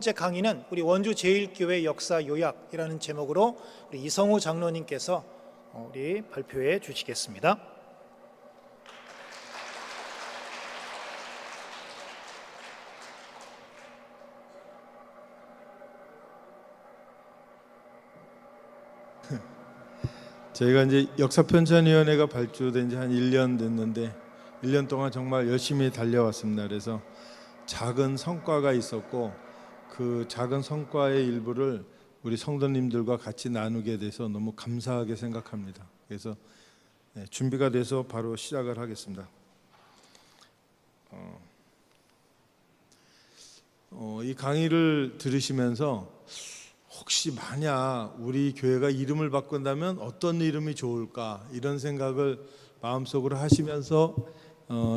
번째 강의는 우리 원주 제1교회 역사 요약이라는 제목으로 우리 이성우 장로님께서 우리 발표해 주시겠습니다. 저희가 이제 역사편찬위원회가 발주된 지 한 1년 됐는데 1년 동안 정말 열심히 달려왔습니다. 그래서 작은 성과가 있었고 그 작은 성과의 일부를 우리 성도님들과 같이 나누게 돼서 너무 감사하게 생각합니다. 그래서 준비가 돼서 바로 시작을 하겠습니다. 이 강의를 들으시면서 혹시 만약 우리 교회가 이름을 바꾼다면 어떤 이름이 좋을까 이런 생각을 마음속으로 하시면서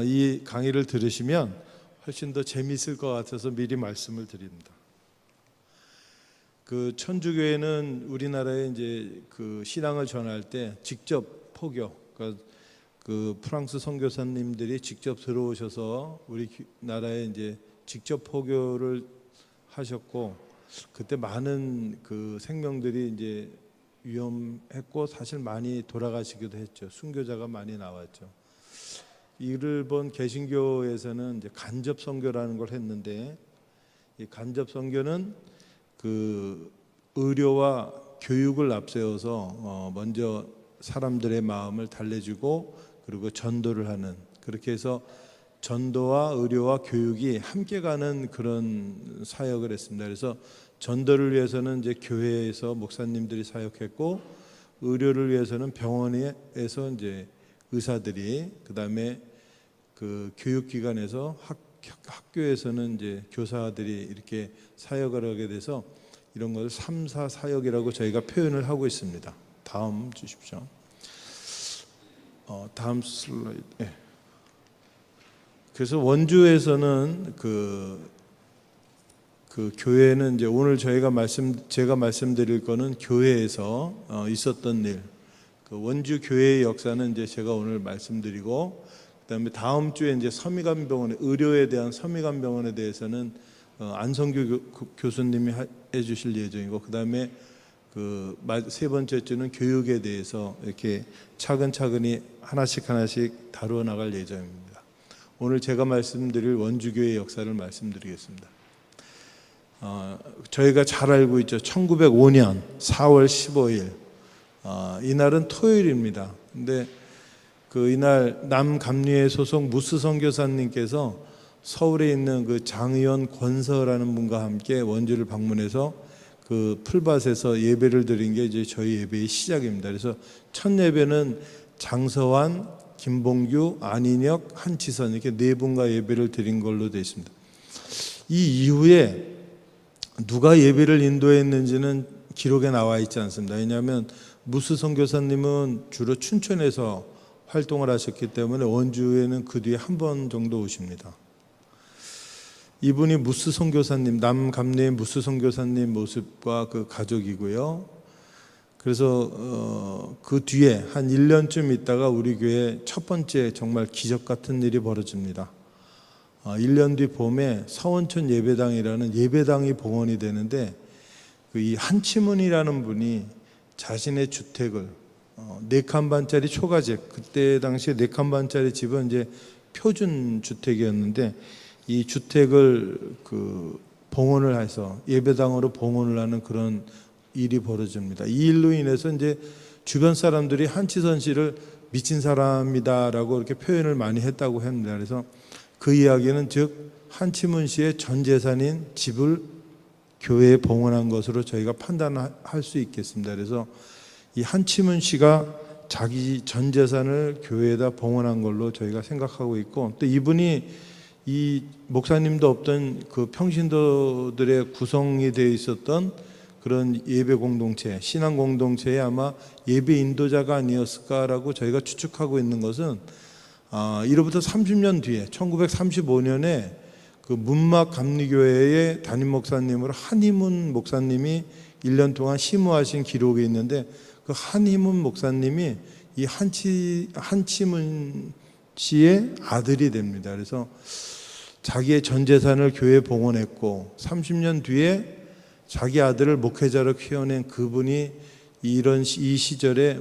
이 강의를 들으시면 훨씬 더 재미있을 것 같아서 미리 말씀을 드립니다. 그 천주교회는 우리나라에 이제 그 신앙을 전할 때 직접 포교, 그러니까 그 프랑스 선교사님들이 직접 들어오셔서 우리 나라에 이제 직접 포교를 하셨고 그때 많은 그 생명들이 이제 위험했고 사실 많이 돌아가시기도 했죠. 순교자가 많이 나왔죠. 일본 개신교에서는 이제 간접 선교라는 걸 했는데 이 간접 선교는 그 의료와 교육을 앞세워서 먼저 사람들의 마음을 달래주고 그리고 전도를 하는, 그렇게 해서 전도와 의료와 교육이 함께 가는 그런 사역을 했습니다. 그래서 전도를 위해서는 이제 교회에서 목사님들이 사역했고 의료를 위해서는 병원에서 이제 의사들이, 그다음에 그 교육기관에서 학교에서는 이제 교사들이 이렇게 사역을 하게 돼서 이런 걸 3사 사역이라고 저희가 표현을 하고 있습니다. 다음 주십시오. 다음 슬라이드. 네. 그래서 원주에서는 그 교회는 이제 오늘 제가 말씀드릴 거는 교회에서 있었던 일. 그 원주 교회의 역사는 이제 제가 오늘 말씀드리고, 그다음에 다음 주에 이제 서미관병원의 의료에 대한 서미관병원에 대해서는 안성규 교수님이 해주실 예정이고, 그다음에 그 세 번째 주는 교육에 대해서 이렇게 차근차근히 하나씩 다루어 나갈 예정입니다. 오늘 제가 말씀드릴 원주교회의 역사를 말씀드리겠습니다. 저희가 잘 알고 있죠. 1905년 4월 15일 이날은 토요일입니다. 근데 그 이날 남감리회 소속 무스 선교사님께서 서울에 있는 그 장의원 권서라는 분과 함께 원주를 방문해서 그 풀밭에서 예배를 드린 게 이제 저희 예배의 시작입니다. 그래서 첫 예배는 장서환, 김봉규, 안인혁, 한치선 이렇게 네 분과 예배를 드린 걸로 되어 있습니다. 이 이후에 누가 예배를 인도했는지는 기록에 나와 있지 않습니다. 왜냐하면 무스 선교사님은 주로 춘천에서 활동을 하셨기 때문에 원주에는 그 뒤에 한 번 정도 오십니다. 이분이 무스 선교사님, 남감리의 무스 선교사님 모습과 그 가족이고요. 그래서 그 뒤에 한 1년쯤 있다가 우리 교회 첫 번째 정말 기적 같은 일이 벌어집니다. 1년 뒤 봄에 서원천 예배당이라는 예배당이 봉헌이 되는데 이 한치문이라는 분이 자신의 주택을 4칸 반짜리 초가집, 그때 당시에 4칸 반짜리 집은 이제 표준 주택이었는데 이 주택을 그 봉헌을 해서 예배당으로 봉헌을 하는 그런 일이 벌어집니다. 이 일로 인해서 이제 주변 사람들이 한치선 씨를 미친 사람이다라고 이렇게 표현을 많이 했다고 합니다. 그래서 그 이야기는 즉 한치문 씨의 전 재산인 집을 교회에 봉헌한 것으로 저희가 판단할 수 있겠습니다. 그래서 이 한치문 씨가 자기 전 재산을 교회에다 봉헌한 걸로 저희가 생각하고 있고, 또 이분이 이 목사님도 없던 그 평신도들의 구성이 되어 있었던 그런 예배 공동체, 신앙 공동체에 아마 예배 인도자가 아니었을까라고 저희가 추측하고 있는 것은 이로부터 30년 뒤에 1935년에 그 문막 감리교회의 담임 목사님으로 한희문 목사님이 1년 동안 심우하신 기록이 있는데 그 한희문 목사님이 이 한치문 씨의 아들이 됩니다. 그래서 자기의 전 재산을 교회에 봉헌했고 30년 뒤에 자기 아들을 목회자로 키워낸 그분이 이 시절에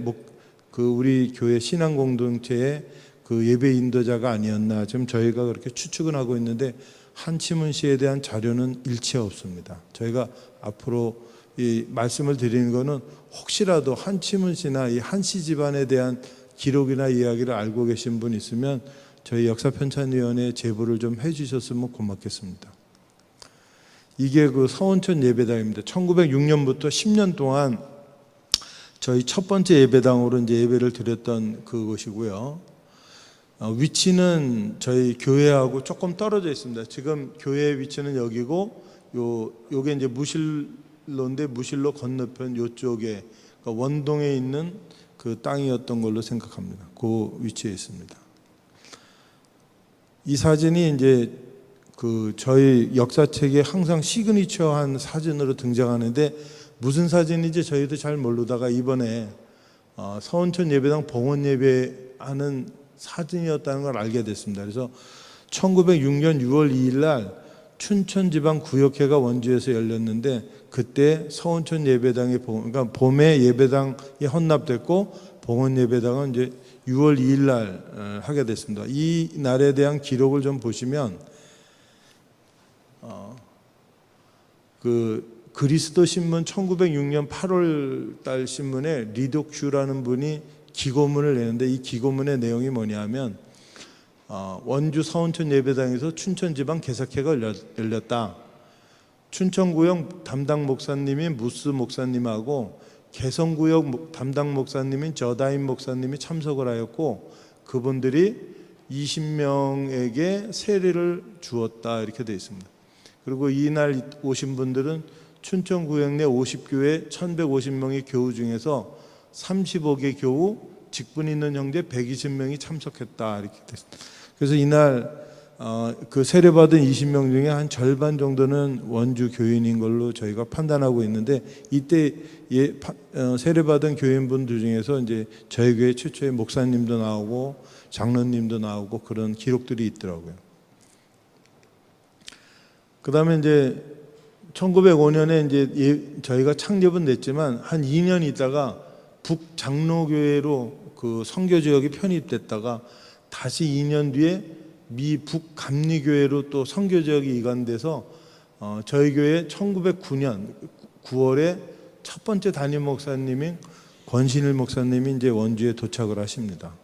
그 우리 교회 신앙 공동체의 그 예배 인도자가 아니었나 지금 저희가 그렇게 추측은 하고 있는데 한치문 씨에 대한 자료는 일체 없습니다. 저희가 앞으로 이 말씀을 드리는 것은 혹시라도 한치문 씨나 이 한씨 집안에 대한 기록이나 이야기를 알고 계신 분 있으면 저희 역사편찬위원회에 제보를 좀 해주셨으면 고맙겠습니다. 이게 그 서원천 예배당입니다. 1906년부터 10년 동안 저희 첫 번째 예배당으로 이제 예배를 드렸던 그곳이고요. 위치는 저희 교회하고 조금 떨어져 있습니다. 지금 교회 위치는 여기고 요게 이제 무실로인데 무실로 건너편 요쪽에 그러니까 원동에 있는 그 땅이었던 걸로 생각합니다. 그 위치에 있습니다. 이 사진이 이제 그 저희 역사책에 항상 시그니처한 사진으로 등장하는데 무슨 사진인지 저희도 잘 모르다가 이번에 서원천 예배당 봉헌 예배하는 사진이었다는 걸 알게 됐습니다. 그래서 1906년 6월 2일 날 춘천지방구역회가 원주에서 열렸는데 그때 서원천 예배당이 그러니까 봄에 예배당이 헌납됐고 봉헌 예배당은 이제 6월 2일 날 하게 됐습니다. 이 날에 대한 기록을 좀 보시면 그 그리스도 신문 1906년 8월 달 신문에 리도큐라는 분이 기고문을 내는데 이 기고문의 내용이 뭐냐면 원주 서원천 예배당에서 춘천지방 개사회가 열렸다. 춘천구역 담당 목사님인 무스 목사님하고 개성구역 담당 목사님인 저다임 목사님이 참석을 하였고 그분들이 20명에게 세례를 주었다 이렇게 되어 있습니다. 그리고 이날 오신 분들은 춘천구역 내 50교회 1150명의 교우 중에서 35개 교우 직분 있는 형제 120명이 참석했다 이렇게 됐습니다. 그래서 이날 그 세례받은 20명 중에 한 절반 정도는 원주 교인인 걸로 저희가 판단하고 있는데 이때 세례받은 교인분들 중에서 이제 저희 교회 최초의 목사님도 나오고 장로님도 나오고 그런 기록들이 있더라고요. 그다음에 이제 1905년에 이제 저희가 창립은 됐지만 한 2년 있다가 북장로교회로 그 선교 지역이 편입됐다가 다시 2년 뒤에 미 북감리교회로 또 선교 지역이 이관돼서 저희 교회 1909년 9월에 첫 번째 담임 목사님인 권신일 목사님이 이제 원주에 도착을 하십니다.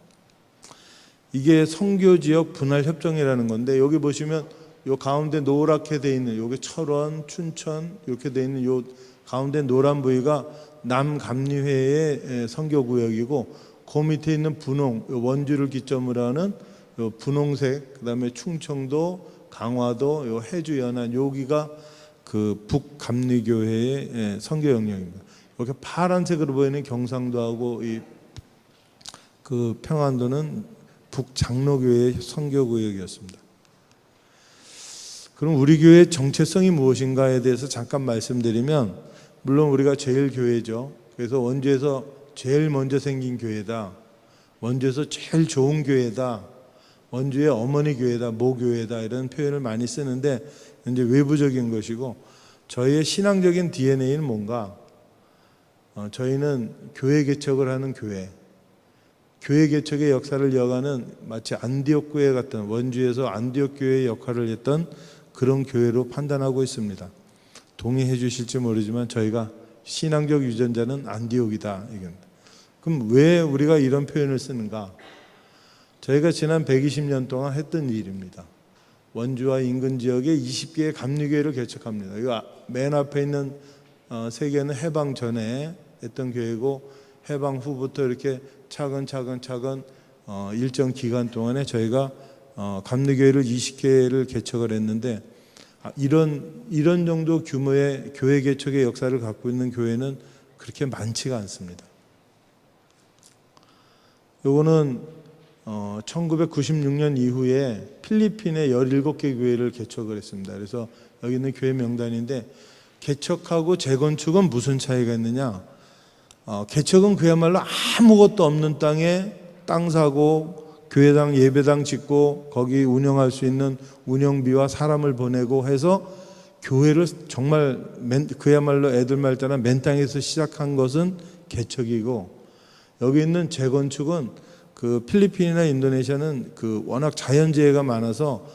이게 선교 지역 분할 협정이라는 건데 여기 보시면 요 가운데 노랗게 돼 있는 요게 철원, 춘천 이렇게 돼 있는 요 가운데 노란 부위가 남감리회의 선교구역이고 그 밑에 있는 분홍, 원주를 기점으로 하는 요 분홍색, 그다음에 충청도, 강화도, 요 해주 연안 여기가 그 북감리교회의 선교 영역입니다. 이렇게 파란색으로 보이는 경상도하고 이 그 평안도는 북장로교회의 선교구역이었습니다. 그럼 우리 교회의 정체성이 무엇인가에 대해서 잠깐 말씀드리면 물론 우리가 제일 교회죠. 그래서 원주에서 제일 먼저 생긴 교회다. 원주에서 제일 좋은 교회다. 원주의 어머니 교회다, 모교회다 이런 표현을 많이 쓰는데 이제 외부적인 것이고 저희의 신앙적인 DNA는 뭔가 저희는 교회 개척을 하는 교회, 교회 개척의 역사를 이어가는 마치 안디옥 교회 같은 원주에서 안디옥 교회의 역할을 했던 그런 교회로 판단하고 있습니다. 동의해 주실지 모르지만 저희가 신앙적 유전자는 안디옥이다. 그럼 왜 우리가 이런 표현을 쓰는가? 저희가 지난 120년 동안 했던 일입니다. 원주와 인근 지역에 20개의 감리교회를 개척합니다. 이거 맨 앞에 있는 세 개는 해방 전에 했던 교회고 해방 후부터 이렇게 차근차근 일정 기간 동안에 저희가 감리교회를 20개를 개척을 했는데 이런 정도 규모의 교회 개척의 역사를 갖고 있는 교회는 그렇게 많지가 않습니다. 요거는 1996년 이후에 필리핀에 17개 교회를 개척을 했습니다. 그래서 여기 있는 교회 명단인데 개척하고 재건축은 무슨 차이가 있느냐? 개척은 그야말로 아무것도 없는 땅에 땅 사고 교회당 예배당 짓고 거기 운영할 수 있는 운영비와 사람을 보내고 해서 교회를 정말 그야말로 애들 말 때나 맨 땅에서 시작한 것은 개척이고, 여기 있는 재건축은 그 필리핀이나 인도네시아는 그 워낙 자연재해가 많아서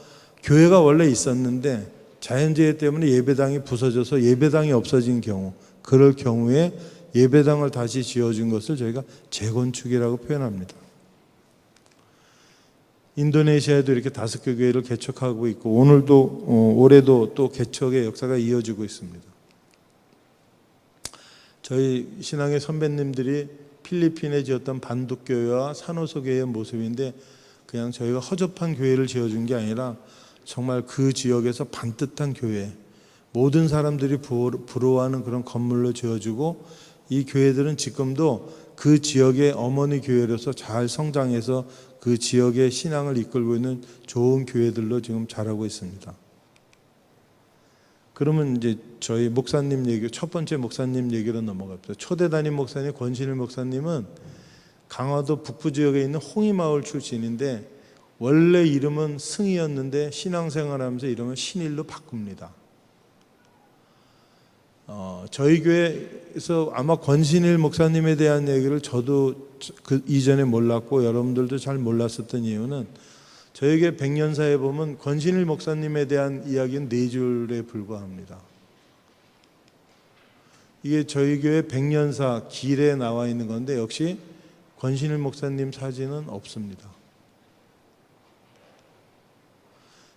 교회가 원래 있었는데 자연재해 때문에 예배당이 부서져서 예배당이 없어진 경우, 그럴 경우에 예배당을 다시 지어준 것을 저희가 재건축이라고 표현합니다. 인도네시아에도 이렇게 5개 교회를 개척하고 있고, 올해도 또 개척의 역사가 이어지고 있습니다. 저희 신앙의 선배님들이 필리핀에 지었던 반독교회와 산호소교회의 모습인데, 그냥 저희가 허접한 교회를 지어준 게 아니라 정말 그 지역에서 반듯한 교회, 모든 사람들이 부러워하는 그런 건물로 지어주고, 이 교회들은 지금도 그 지역의 어머니 교회로서 잘 성장해서 그 지역의 신앙을 이끌고 있는 좋은 교회들로 지금 자라고 있습니다. 그러면 이제 저희 목사님 얘기, 첫 번째 목사님 얘기로 넘어갑니다. 초대 담임 목사님 권신일 목사님은 강화도 북부 지역에 있는 홍이마을 출신인데, 원래 이름은 승희였는데 신앙생활하면서 이름을 신일로 바꿉니다. 저희 교회에서 아마 권신일 목사님에 대한 얘기를 저도 그 이전에 몰랐고 여러분들도 잘 몰랐었던 이유는, 저에게 백년사에 보면 권신일 목사님에 대한 이야기는 4줄에 불과합니다. 이게 저희 교회 백년사 길에 나와 있는 건데 역시 권신일 목사님 사진은 없습니다.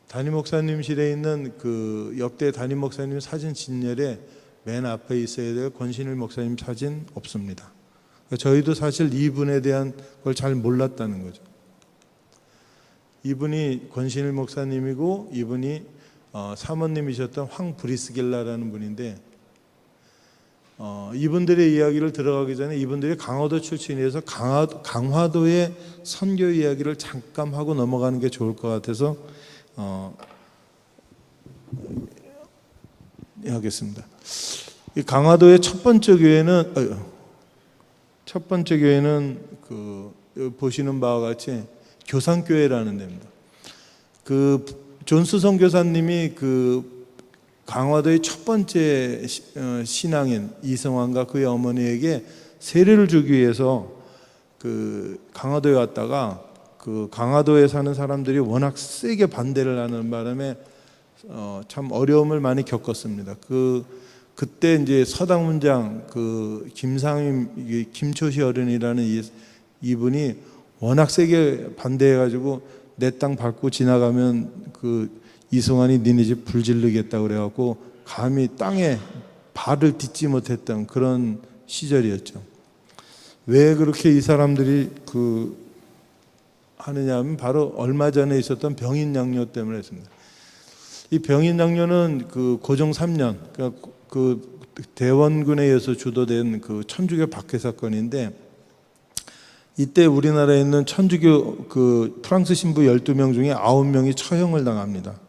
담임 목사님실에 있는 그 역대 담임 목사님 사진 진열에 맨 앞에 있어야 될 권신일 목사님 사진 없습니다. 저희도 사실 이분에 대한 걸 잘 몰랐다는 거죠. 이분이 권신일 목사님이고, 이분이 사모님이셨던 황브리스길라라는 분인데, 이분들의 이야기를 들어가기 전에 이분들이 강화도 출신이어서 강화도의 선교 이야기를 잠깐 하고 넘어가는 게 좋을 것 같아서 하겠습니다. 이 강화도의 첫 번째 교회는 그 보시는 바와 같이 교산교회라는 데입니다. 그 존스 선교사님이 그 강화도의 첫 번째 신앙인 이성환과 그의 어머니에게 세례를 주기 위해서 그 강화도에 왔다가, 그 강화도에 사는 사람들이 워낙 세게 반대를 하는 바람에 참 어려움을 많이 겪었습니다. 그때 이제 서당문장 그 김초시 어른이라는 이분이 워낙 세게 반대해가지고 내 땅 밟고 지나가면 그 이승환이 니네 집 불질르겠다 그래갖고 감히 땅에 발을 딛지 못했던 그런 시절이었죠. 왜 그렇게 이 사람들이 하느냐 하면 바로 얼마 전에 있었던 병인양요 때문에 했습니다. 이 병인양요는 그 고종 3년, 그러니까 그 대원군에 의해서 주도된 그 천주교 박해 사건인데, 이때 우리나라에 있는 천주교 그 프랑스 신부 12명 중에 9명이 처형을 당합니다.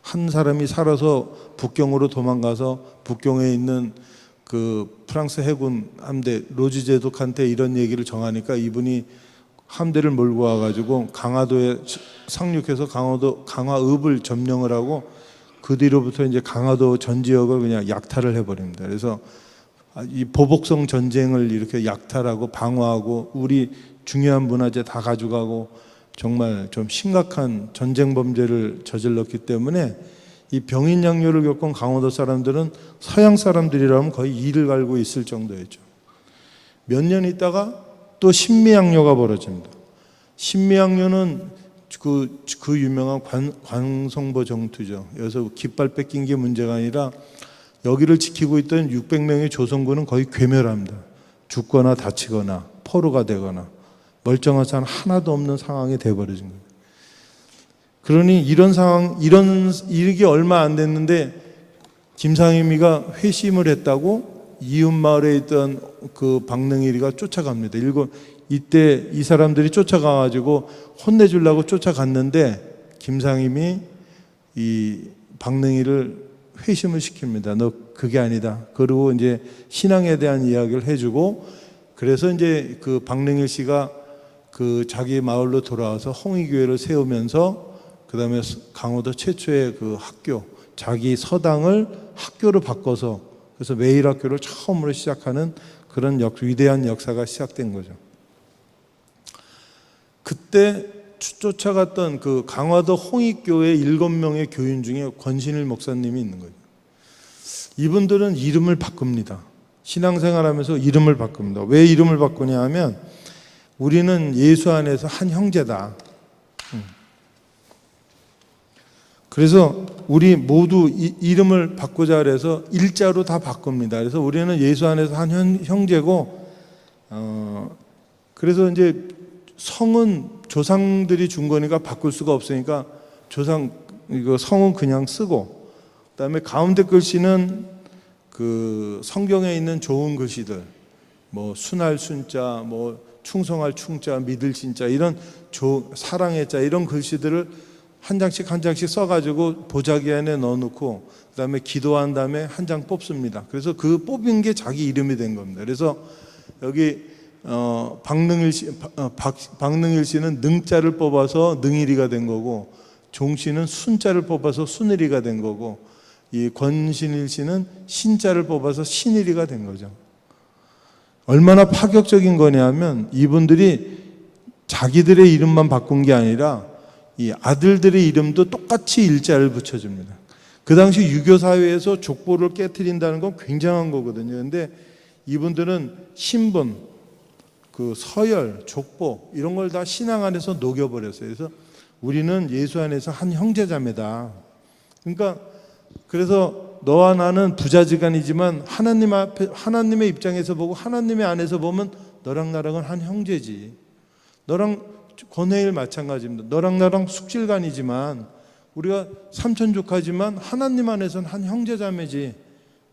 한 사람이 살아서 북경으로 도망가서 북경에 있는 그 프랑스 해군 함대 로즈제독한테 이런 얘기를 전하니까 이분이 함대를 몰고 와가지고 강화도에 상륙해서 강화읍을 점령을 하고, 그 뒤로부터 이제 강화도 전 지역을 그냥 약탈을 해버립니다. 그래서 이 보복성 전쟁을 이렇게 약탈하고 방어하고 우리 중요한 문화재 다 가져가고 정말 좀 심각한 전쟁 범죄를 저질렀기 때문에 이 병인양요를 겪은 강화도 사람들은 서양 사람들이라면 거의 이를 갈고 있을 정도였죠. 몇 년 있다가 또 신미양요가 벌어집니다. 신미양요는 그 유명한 광성보 정투죠. 여기서 깃발 뺏긴 게 문제가 아니라 여기를 지키고 있던 600명의 조선군은 거의 괴멸합니다. 죽거나 다치거나 포로가 되거나 멀쩡한 사람 하나도 없는 상황이 돼버려진 거예요. 그러니 이게 얼마 안 됐는데 김상임이가 회심을 했다고 이웃 마을에 있던 그 박능일이가 쫓아갑니다. 이때 이 사람들이 쫓아가가지고 혼내주려고 쫓아갔는데 김상임이 이 박능일을 회심을 시킵니다. 너 그게 아니다. 그리고 이제 신앙에 대한 이야기를 해주고, 그래서 이제 그 박능일 씨가 그 자기 마을로 돌아와서 홍의교회를 세우면서 그다음에 강원도 최초의 그 학교, 자기 서당을 학교로 바꿔서 그래서 매일학교를 처음으로 시작하는 그런 위대한 역사가 시작된 거죠. 그때 쫓아갔던 그 강화도 홍익교회 7명의 교인 중에 권신일 목사님이 있는 거예요. 이분들은 이름을 바꿉니다. 신앙생활하면서 이름을 바꿉니다. 왜 이름을 바꾸냐 하면 우리는 예수 안에서 한 형제다. 그래서 우리 모두 이름을 바꾸자 그래서 일자로 다 바꿉니다. 그래서 우리는 예수 안에서 한 형제고, 그래서 이제 성은 조상들이 준 거니까 바꿀 수가 없으니까 이거 성은 그냥 쓰고, 그다음에 가운데 글씨는 그 성경에 있는 좋은 글씨들, 뭐 순할 순자, 뭐 충성할 충자, 믿을 진자, 이런 사랑의 자, 이런 글씨들을 한 장씩 써가지고 보자기 안에 넣어놓고 그다음에 기도한 다음에 한 장 뽑습니다. 그래서 그 뽑은 게 자기 이름이 된 겁니다. 그래서 여기 박능일 씨는 능자를 뽑아서 능일이가 된 거고, 종 씨는 순자를 뽑아서 순일이가 된 거고, 이 권신일 씨는 신자를 뽑아서 신일이가 된 거죠. 얼마나 파격적인 거냐면 이분들이 자기들의 이름만 바꾼 게 아니라 이 아들들의 이름도 똑같이 일자를 붙여줍니다. 그 당시 유교 사회에서 족보를 깨트린다는 건 굉장한 거거든요. 그런데 이분들은 신분, 그 서열, 족보 이런 걸 다 신앙 안에서 녹여버렸어요. 그래서 우리는 예수 안에서 한 형제자매다. 그러니까 그래서 너와 나는 부자지간이지만 하나님 앞에, 하나님의 입장에서 보고 하나님의 안에서 보면 너랑 나랑은 한 형제지. 너랑 권해일 마찬가지입니다. 너랑 나랑 숙질간이지만 우리가 삼천조카지만 하나님 안에서는 한 형제자매지.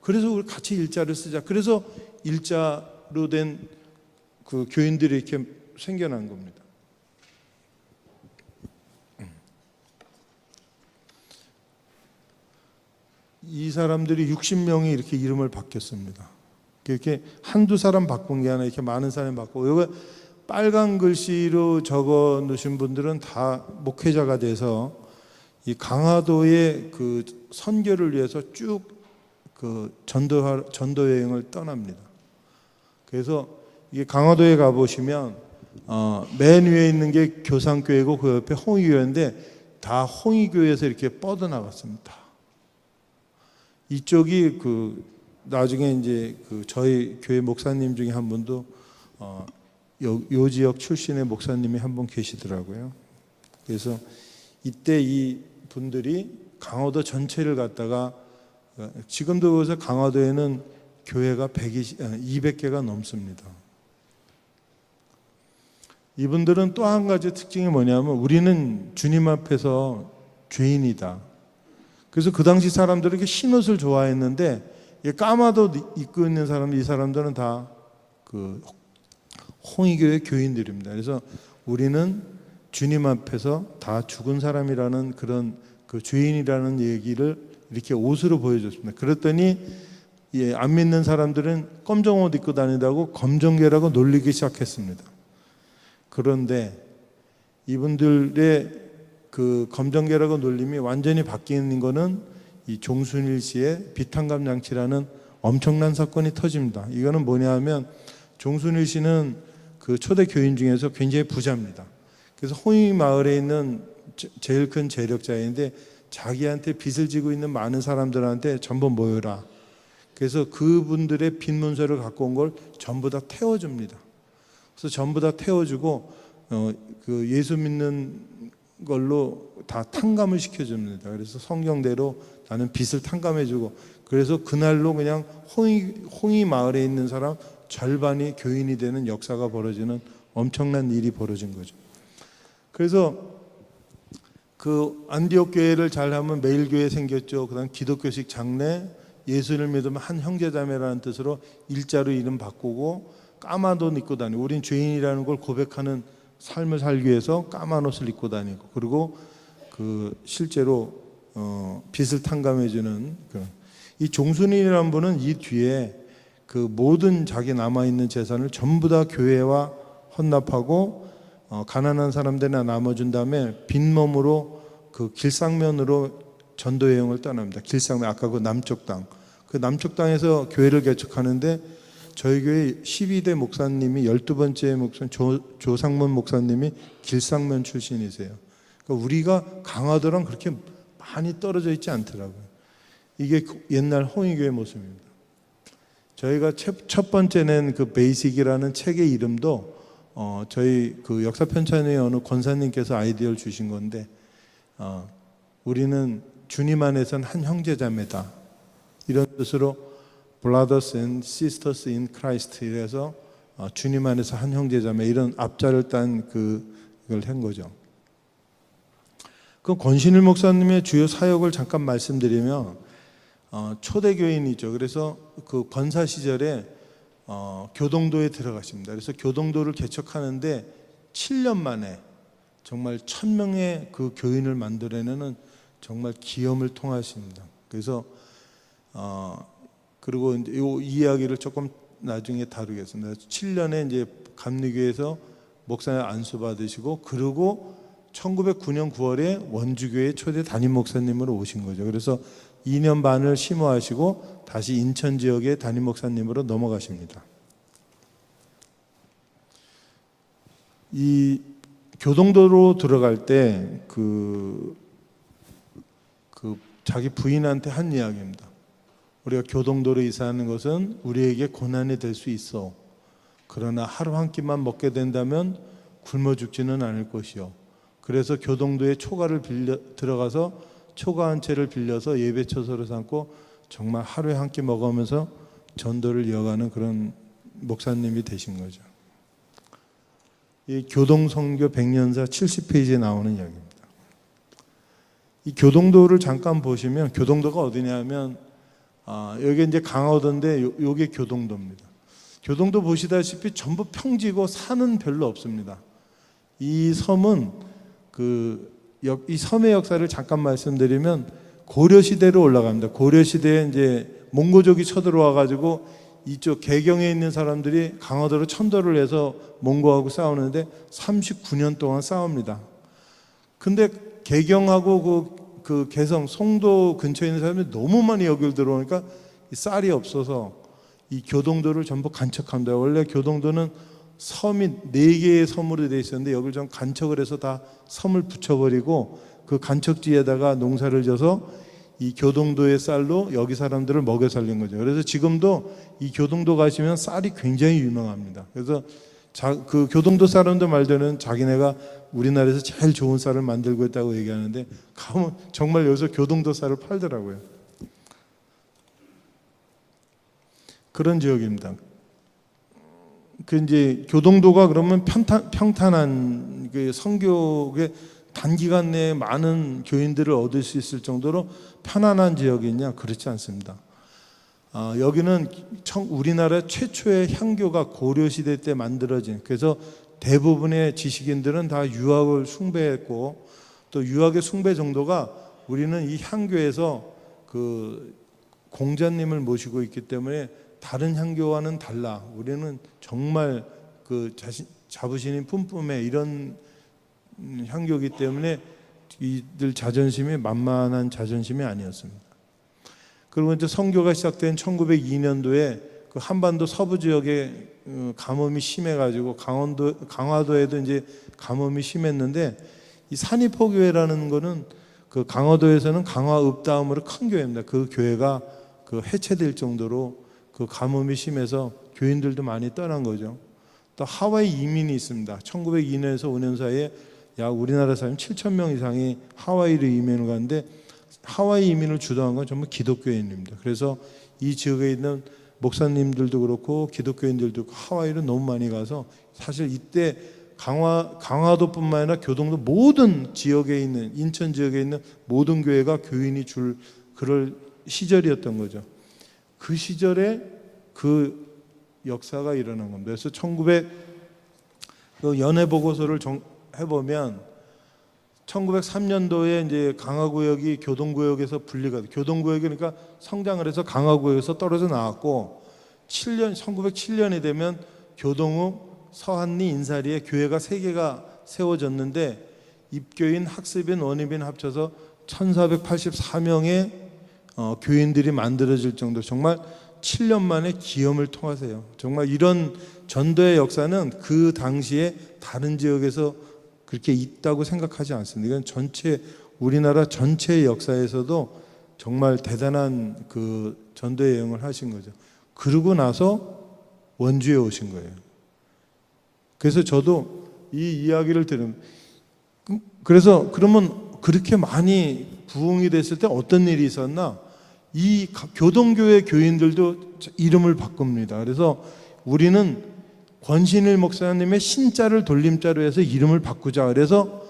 그래서 우리 같이 일자를 쓰자. 그래서 일자로 된 그 교인들이 이렇게 생겨난 겁니다. 이 사람들이 60명이 이렇게 이름을 바뀌었습니다. 이렇게 한두 사람 바꾼 게 아니라 이렇게 많은 사람이 바꾸고, 이거 빨간 글씨로 적어 놓으신 분들은 다 목회자가 돼서 이 강화도의 그 선교를 위해서 쭉 그 전도 여행을 떠납니다. 그래서 이게 강화도에 가 보시면 맨 위에 있는 게 교상교회고 그 옆에 홍의교회인데 다 홍의교회에서 이렇게 뻗어 나갔습니다. 이쪽이 그 나중에 이제 그 저희 교회 목사님 중에 한 분도 요 지역 출신의 목사님이 한 분 계시더라고요. 그래서 이때 이 분들이 강화도 전체를 갖다가, 지금도 그래서 강화도에는 교회가 200개가 넘습니다. 이분들은 또 한 가지 특징이 뭐냐면 우리는 주님 앞에서 죄인이다. 그래서 그 당시 사람들은 이렇게 흰옷을 좋아했는데 까마도 입고 있는 사람, 이 사람들은 다 그 홍의교회 교인들입니다. 그래서 우리는 주님 앞에서 다 죽은 사람이라는 그런 그 죄인이라는 얘기를 이렇게 옷으로 보여줬습니다. 그랬더니 안 믿는 사람들은 검정 옷 입고 다니다고 검정개라고 놀리기 시작했습니다. 그런데 이분들의 그 검정개라고 놀림이 완전히 바뀌는 거는 이 종순일 씨의 비탄감 양치라는 엄청난 사건이 터집니다. 이거는 뭐냐 하면 종순일 씨는 그 초대 교인 중에서 굉장히 부자입니다. 그래서 홍익 마을에 있는 제일 큰 재력자인데 자기한테 빚을 지고 있는 많은 사람들한테 전부 모여라. 그래서 그분들의 빚 문서를 갖고 온 걸 전부 다 태워줍니다. 그래서 전부 다 태워주고 그 예수 믿는 걸로 다 탕감을 시켜줍니다. 그래서 성경대로 나는 빚을 탕감해주고, 그래서 그날로 그냥 홍이 마을에 있는 사람 절반이 교인이 되는 역사가 벌어지는 엄청난 일이 벌어진 거죠. 그래서 그 안디옥 교회를 잘하면 매일 교회 생겼죠. 그다음 기독교식 장례, 예수를 믿으면 한 형제자매라는 뜻으로 일자로 이름 바꾸고 까만 옷 입고 다니고, 우린 죄인이라는 걸 고백하는 삶을 살기 위해서 까만 옷을 입고 다니고, 그리고 그 실제로 빚을 탕감해주는 이 종순이라는 분은 이 뒤에 그 모든 자기 남아 있는 재산을 전부 다 교회와 헌납하고 가난한 사람들이나 나눠준 다음에 빈몸으로 그 길상면으로 전도 여행을 떠납니다. 길상면, 아까 그 남쪽 땅, 그 남쪽 땅에서 교회를 개척하는데 저희 교회 12대 목사님이 12번째 목사 조상문 목사님이 길상면 출신이세요. 그러니까 우리가 강화도랑 그렇게 많이 떨어져 있지 않더라고요. 이게 옛날 홍익교회 모습입니다. 저희가 첫 번째 낸 그 베이직이라는 책의 이름도 저희 그 역사편찬의 어느 권사님께서 아이디어를 주신 건데, 우리는 주님 안에선 한 형제자매다, 이런 뜻으로 Brothers and Sisters in Christ, 이래서 주님 안에서 한 형제자매, 이런 앞자를 딴 그걸 한 거죠. 그 권신일 목사님의 주요 사역을 잠깐 말씀드리면, 초대교인이죠. 그래서 그 권사 시절에 교동도에 들어가십니다. 그래서 교동도를 개척하는데 7년 만에 정말 1000명의 그 교인을 만들어내는 정말 기염을 통하십니다. 그래서 그리고 이제 이 이야기를 조금 나중에 다루겠습니다. 7년에 이제 감리교에서 목사님 안수 받으시고, 그리고 1909년 9월에 원주교회 초대 담임 목사님으로 오신 거죠. 그래서 2년 반을 심호하시고 다시 인천 지역의 담임 목사님으로 넘어가십니다. 이 교동도로 들어갈 때 자기 부인한테 한 이야기입니다. 우리가 교동도로 이사하는 것은 우리에게 고난이 될 수 있어. 그러나 하루 한 끼만 먹게 된다면 굶어 죽지는 않을 것이요. 그래서 교동도에 초가를 들어가서 초가 한 채를 빌려서 예배 처소로 삼고 정말 하루에 한 끼 먹으면서 전도를 이어가는 그런 목사님이 되신 거죠. 이 교동선교 100년사 70페이지에 나오는 이야기입니다. 이 교동도를 잠깐 보시면, 교동도가 어디냐면 여기 이제 강화도인데 요게 교동도입니다. 교동도 보시다시피 전부 평지고 산은 별로 없습니다. 이 섬은 이 섬의 역사를 잠깐 말씀드리면 고려 시대로 올라갑니다. 고려 시대에 이제 몽고족이 쳐들어와 가지고 이쪽 개경에 있는 사람들이 강화도로 천도를 해서 몽고하고 싸우는데 39년 동안 싸웁니다. 근데 개경하고 그 개성 송도 근처에 있는 사람들이 너무 많이 여기를 들어오니까 이 쌀이 없어서 이 교동도를 전부 간척합니다. 원래 교동도는 섬이 4개의 섬으로 되어 있었는데 여기를 좀 간척을 해서 다 섬을 붙여버리고 그 간척지에다가 농사를 져서 이 교동도의 쌀로 여기 사람들을 먹여 살린 거죠. 그래서 지금도 이 교동도 가시면 쌀이 굉장히 유명합니다. 그래서 그 교동도 사람들 말대로는 자기네가 우리나라에서 제일 좋은 쌀을 만들고 있다고 얘기하는데, 가면 정말 여기서 교동도 쌀을 팔더라고요. 그런 지역입니다. 이제 교동도가 그러면 평탄한 그 선교의 단기간 내에 많은 교인들을 얻을 수 있을 정도로 편안한 지역이냐? 그렇지 않습니다. 여기는 우리나라 최초의 향교가 고려시대 때 만들어진, 그래서 대부분의 지식인들은 다 유학을 숭배했고, 또 유학의 숭배 정도가 우리는 이 향교에서 그 공자님을 모시고 있기 때문에 다른 향교와는 달라. 우리는 정말 그 자부심이 뿜뿜해 이런 향교이기 때문에 이들 자존심이 만만한 자존심이 아니었습니다. 그리고 이제 선교가 시작된 1902년도에 그 한반도 서부 지역에 가뭄이 심해가지고 강화도에도 이제 가뭄이 심했는데, 이 산이포교회라는 거는 그 강화도에서는 강화읍 다음으로 큰 교회입니다. 그 교회가 그 해체될 정도로 그 가뭄이 심해서 교인들도 많이 떠난 거죠. 또 하와이 이민이 있습니다. 1902년에서 5년 사이에 약 우리나라 사람 7,000명 이상이 하와이로 이민을 갔는데, 하와이 이민을 주도한 건 전부 기독교인입니다. 그래서 이 지역에 있는 목사님들도 그렇고 기독교인들도 그렇고 하와이로 너무 많이 가서, 사실 이때 강화도뿐만 아니라 교동도 모든 지역에 있는, 인천 지역에 있는 모든 교회가 교인이 줄 그럴 시절이었던 거죠. 그 시절에 그 역사가 일어난 겁니다. 그래서 1900 연해 보고서를 해보면 1903년도에 이제 강화구역이 교동구역에서 분리가 돼. 교동구역이 그러니까 성장을 해서 강화구역에서 떨어져 나왔고, 1907년이 되면 교동읍, 서한리, 인사리에 교회가 3개가 세워졌는데 입교인, 학습인, 원입인 합쳐서 1484명의 교인들이 만들어질 정도로 정말 7년 만에 기염을 통하세요. 정말 이런 전도의 역사는 그 당시에 다른 지역에서 그렇게 있다고 생각하지 않습니다. 이건 전체 우리나라 전체의 역사에서도 정말 대단한 그 전도의 여행을 하신 거죠. 그러고 나서 원주에 오신 거예요. 그래서 저도 이 이야기를 들으면, 그래서 그러면 그렇게 많이 부흥이 됐을 때 어떤 일이 있었나? 이 교동교회 교인들도 이름을 바꿉니다. 그래서 우리는 권신일 목사님의 신자를 돌림자로 해서 이름을 바꾸자. 그래서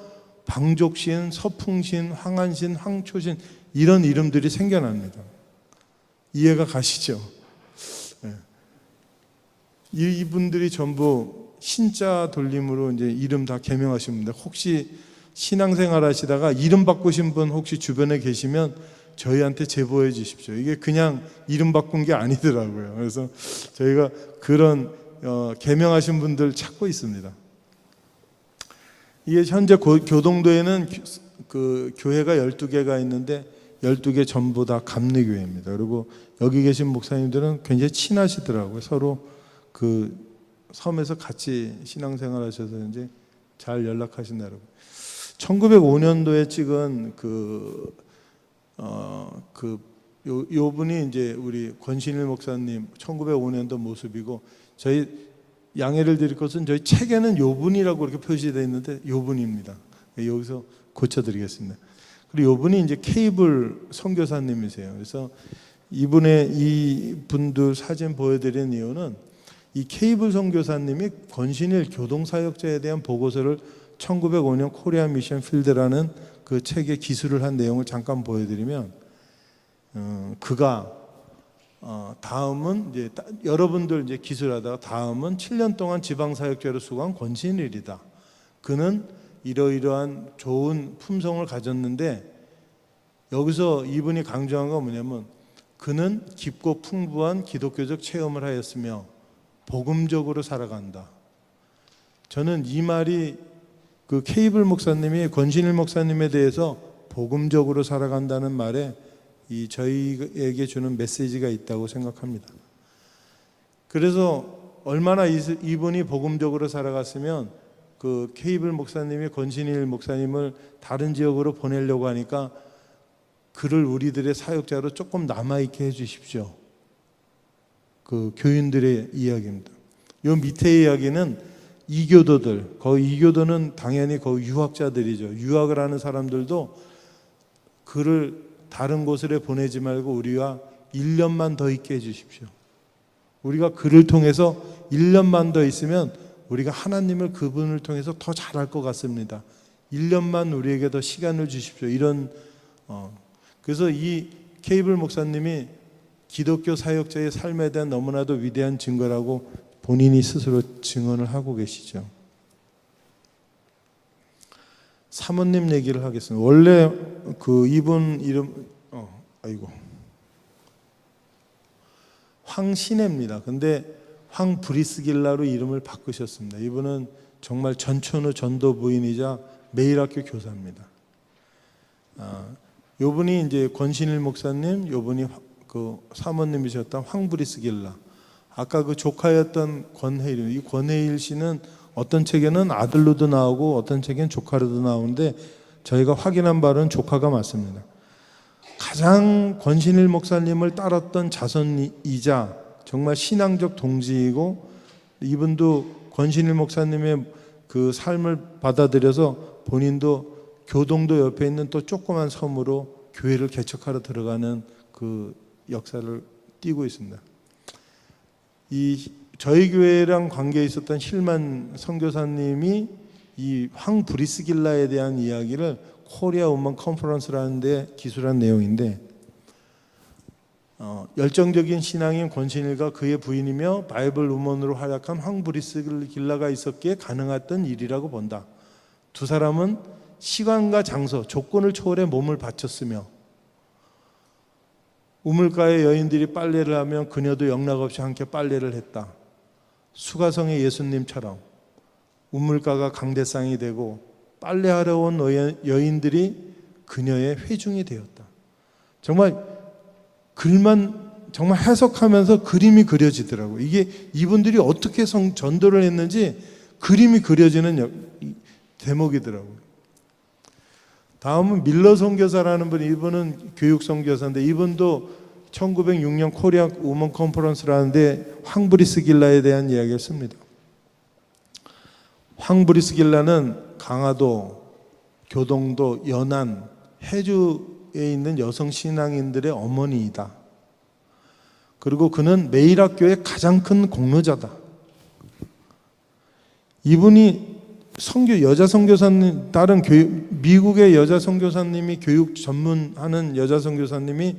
방족신, 서풍신, 황한신, 황초신 이런 이름들이 생겨납니다. 이해가 가시죠? 네. 이분들이 전부 신자 돌림으로 이제 이름 다 개명하신 분들. 혹시 신앙생활 하시다가 이름 바꾸신 분 혹시 주변에 계시면 저희한테 제보해 주십시오. 이게 그냥 이름 바꾼 게 아니더라고요. 그래서 저희가 그런 개명하신 분들 찾고 있습니다. 이게 현재 교동도에는 그 교회가 12개가 있는데 12개 전부 다 감리교회입니다. 그리고 여기 계신 목사님들은 굉장히 친하시더라고요. 서로 그 섬에서 같이 신앙생활 하셔서 이제 잘 연락하신다고. 1905년도에 찍은 요 분이 이제 우리 권신일 목사님 1905년도 모습이고, 저희 양해를 드릴 것은 저희 책에는 요 분이라고 이렇게 표시되어 있는데 요 분입니다. 여기서 고쳐드리겠습니다. 그리고 요 분이 이제 케이블 선교사님이세요. 그래서 이 분들 사진 보여드린 이유는 이 케이블 선교사님이 권신일 교동사역자에 대한 보고서를 1905년 코리아 미션 필드라는 그 책에 기술을 한 내용을 잠깐 보여드리면, 그가 다음은 이제 여러분들 이제 기술하다가 다음은 7년 동안 지방사역자로 수고한 권신일이다. 그는 이러이러한 좋은 품성을 가졌는데, 여기서 이분이 강조한 건 뭐냐면 그는 깊고 풍부한 기독교적 체험을 하였으며 복음적으로 살아간다. 저는 이 말이 그 케이블 목사님이 권신일 목사님에 대해서 복음적으로 살아간다는 말에 이 저희에게 주는 메시지가 있다고 생각합니다. 그래서 얼마나 이분이 복음적으로 살아갔으면 그 케이블 목사님이 권신일 목사님을 다른 지역으로 보내려고 하니까 그를 우리들의 사역자로 조금 남아있게 해주십시오. 그 교인들의 이야기입니다. 요 밑에 이야기는 이교도들, 거기 이교도는 당연히 거기 유학자들이죠. 유학을 하는 사람들도 그를 다른 곳으로 보내지 말고 우리와 1년만 더 있게 해주십시오. 우리가 그를 통해서 1년만 더 있으면 우리가 하나님을 그분을 통해서 더 잘할 것 같습니다. 1년만 우리에게 더 시간을 주십시오. 이런 그래서 이 케이블 목사님이 기독교 사역자의 삶에 대한 너무나도 위대한 증거라고 본인이 스스로 증언을 하고 계시죠. 사모님 얘기를 하겠습니다. 원래 그 이분 이름 황신혜입니다. 근데 황브리스길라로 이름을 바꾸셨습니다. 이분은 정말 전천후 전도 부인이자 매일학교 교사입니다. 요분이 이제 권신일 목사님, 요분이 그 사모님이셨던 황브리스길라. 아까 그 조카였던 권혜일, 이 권혜일 씨는 어떤 책에는 아들로도 나오고 어떤 책엔 조카로도 나오는데 저희가 확인한 바로는 조카가 맞습니다. 가장 권신일 목사님을 따랐던 자손이자 정말 신앙적 동지이고, 이분도 권신일 목사님의 그 삶을 받아들여서 본인도 교동도 옆에 있는 또 조그만 섬으로 교회를 개척하러 들어가는 그 역사를 띠고 있습니다. 저희 교회랑 관계에 있었던 힐만 선교사님이 이 황브리스길라에 대한 이야기를 코리아 우먼 컨퍼런스라는 데 기술한 내용인데, 열정적인 신앙인 권신일과 그의 부인이며 바이블 우먼으로 활약한 황브리스길라가 있었기에 가능했던 일이라고 본다. 두 사람은 시간과 장소, 조건을 초월해 몸을 바쳤으며 우물가의 여인들이 빨래를 하면 그녀도 영락없이 함께 빨래를 했다. 수가성의 예수님처럼 우물가가 강대상이 되고 빨래하러 온 여인들이 그녀의 회중이 되었다. 정말 글만 정말 해석하면서 그림이 그려지더라고요. 이게 이분들이 어떻게 전도를 했는지 그림이 그려지는 대목이더라고요. 다음은 밀러 선교사라는 분, 이분은 교육 선교사인데 이분도 1906년 코리아 우먼 컨퍼런스라는데 황브리스 길라에 대한 이야기를 씁니다. 황브리스 길라는 강화도, 교동도, 연안, 해주에 있는 여성 신앙인들의 어머니이다. 그리고 그는 매일학교의 가장 큰 공로자다. 이분이 여자 선교사님, 다른 미국의 여자 선교사님이 교육 전문하는 여자 선교사님이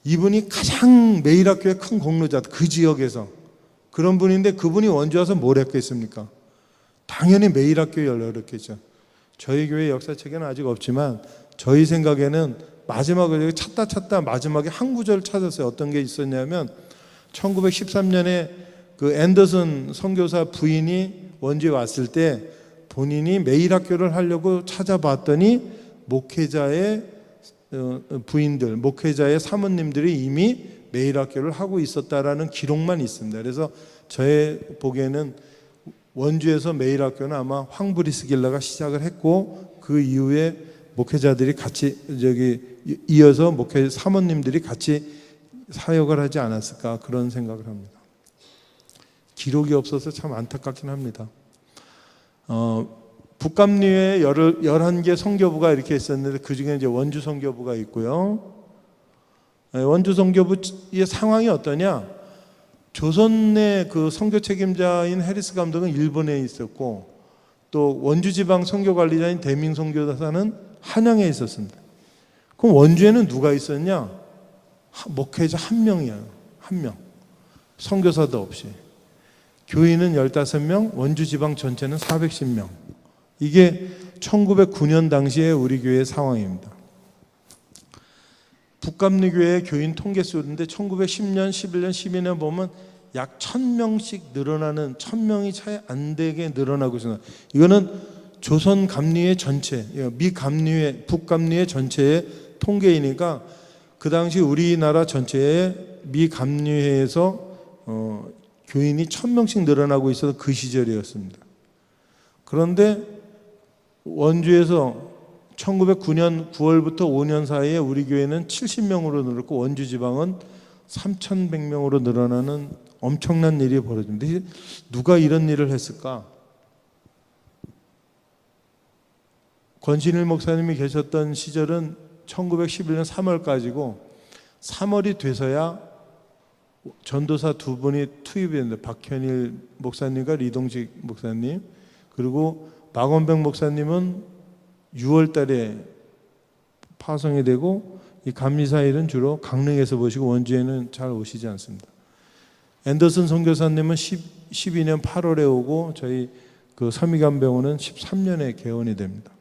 이분이 가장 매일학교의 큰 공로자다. 그 지역에서 그런 분인데 그분이 원주 와서 뭘 했겠습니까? 당연히 매일학교 열렸겠죠. 저희 교회 역사책에는 아직 없지만 저희 생각에는 마지막에 찾다 마지막에 한 구절을 찾았어요. 어떤 게 있었냐면 1913년에 그 앤더슨 선교사 부인이 원주에 왔을 때 본인이 매일학교를 하려고 찾아봤더니 목회자의 부인들, 목회자의 사모님들이 이미 매일학교를 하고 있었다라는 기록만 있습니다. 그래서 저의 보기에는 원주에서 매일학교는 아마 황브리스 길라가 시작을 했고 그 이후에 목회자들이 같이 이어서 목회 사모님들이 같이 사역을 하지 않았을까 그런 생각을 합니다. 기록이 없어서 참 안타깝긴 합니다. 북감리에 11개 선교부가 이렇게 있었는데 그 중에 이제 원주 선교부가 있고요. 원주 선교부의 상황이 어떠냐? 조선의 그 선교 책임자인 해리스 감독은 일본에 있었고 또 원주 지방 선교 관리자인 대밍 선교사는 한양에 있었습니다. 그럼 원주에는 누가 있었냐? 목회자 한 명이야. 한 명. 선교사도 없이. 교인은 15명, 원주 지방 전체는 410명. 이게 1909년 당시에 우리 교회의 상황입니다. 북감리교회 교인 통계 수인데 1910년, 11년, 12년 보면 약 1000명씩 늘어나는 1000명이 차이 안 되게 늘어나고 있습니다. 이거는 조선 감리회 전체, 미 감리회, 북감리회 전체의 통계이니까 그 당시 우리나라 전체의 미 감리회에서 교인이 1000명씩 늘어나고 있어서 그 시절이었습니다. 그런데 원주에서 1909년 9월부터 5년 사이에 우리 교회는 70명으로 늘었고 원주 지방은 3,100명으로 늘어나는 엄청난 일이 벌어집니다. 누가 이런 일을 했을까? 권신일 목사님이 계셨던 시절은 1911년 3월까지고 3월이 돼서야 전도사 두 분이 투입이 됐는데 박현일 목사님과 리동직 목사님 그리고 박원병 목사님은 6월 달에 파송이 되고 이 감리사일은 주로 강릉에서 보시고 원주에는 잘 오시지 않습니다. 앤더슨 선교사님은 12년 8월에 오고 저희 그 서미감병원은 13년에 개원이 됩니다.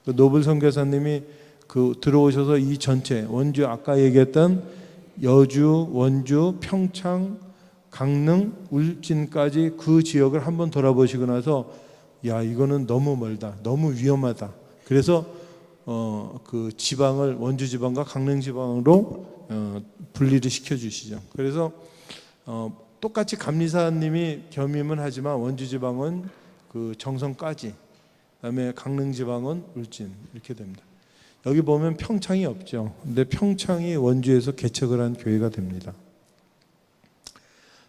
그 노블 선교사님이 그 들어오셔서 이 전체 원주 아까 얘기했던 여주, 원주, 평창, 강릉, 울진까지 그 지역을 한번 돌아보시고 나서 야 이거는 너무 멀다, 너무 위험하다. 그래서 그 지방을 원주 지방과 강릉 지방으로 분리를 시켜주시죠. 그래서 똑같이 감리사님이 겸임은 하지만 원주 지방은 그 정선까지, 그다음에 강릉 지방은 울진 이렇게 됩니다. 여기 보면 평창이 없죠. 근데 평창이 원주에서 개척을 한 교회가 됩니다.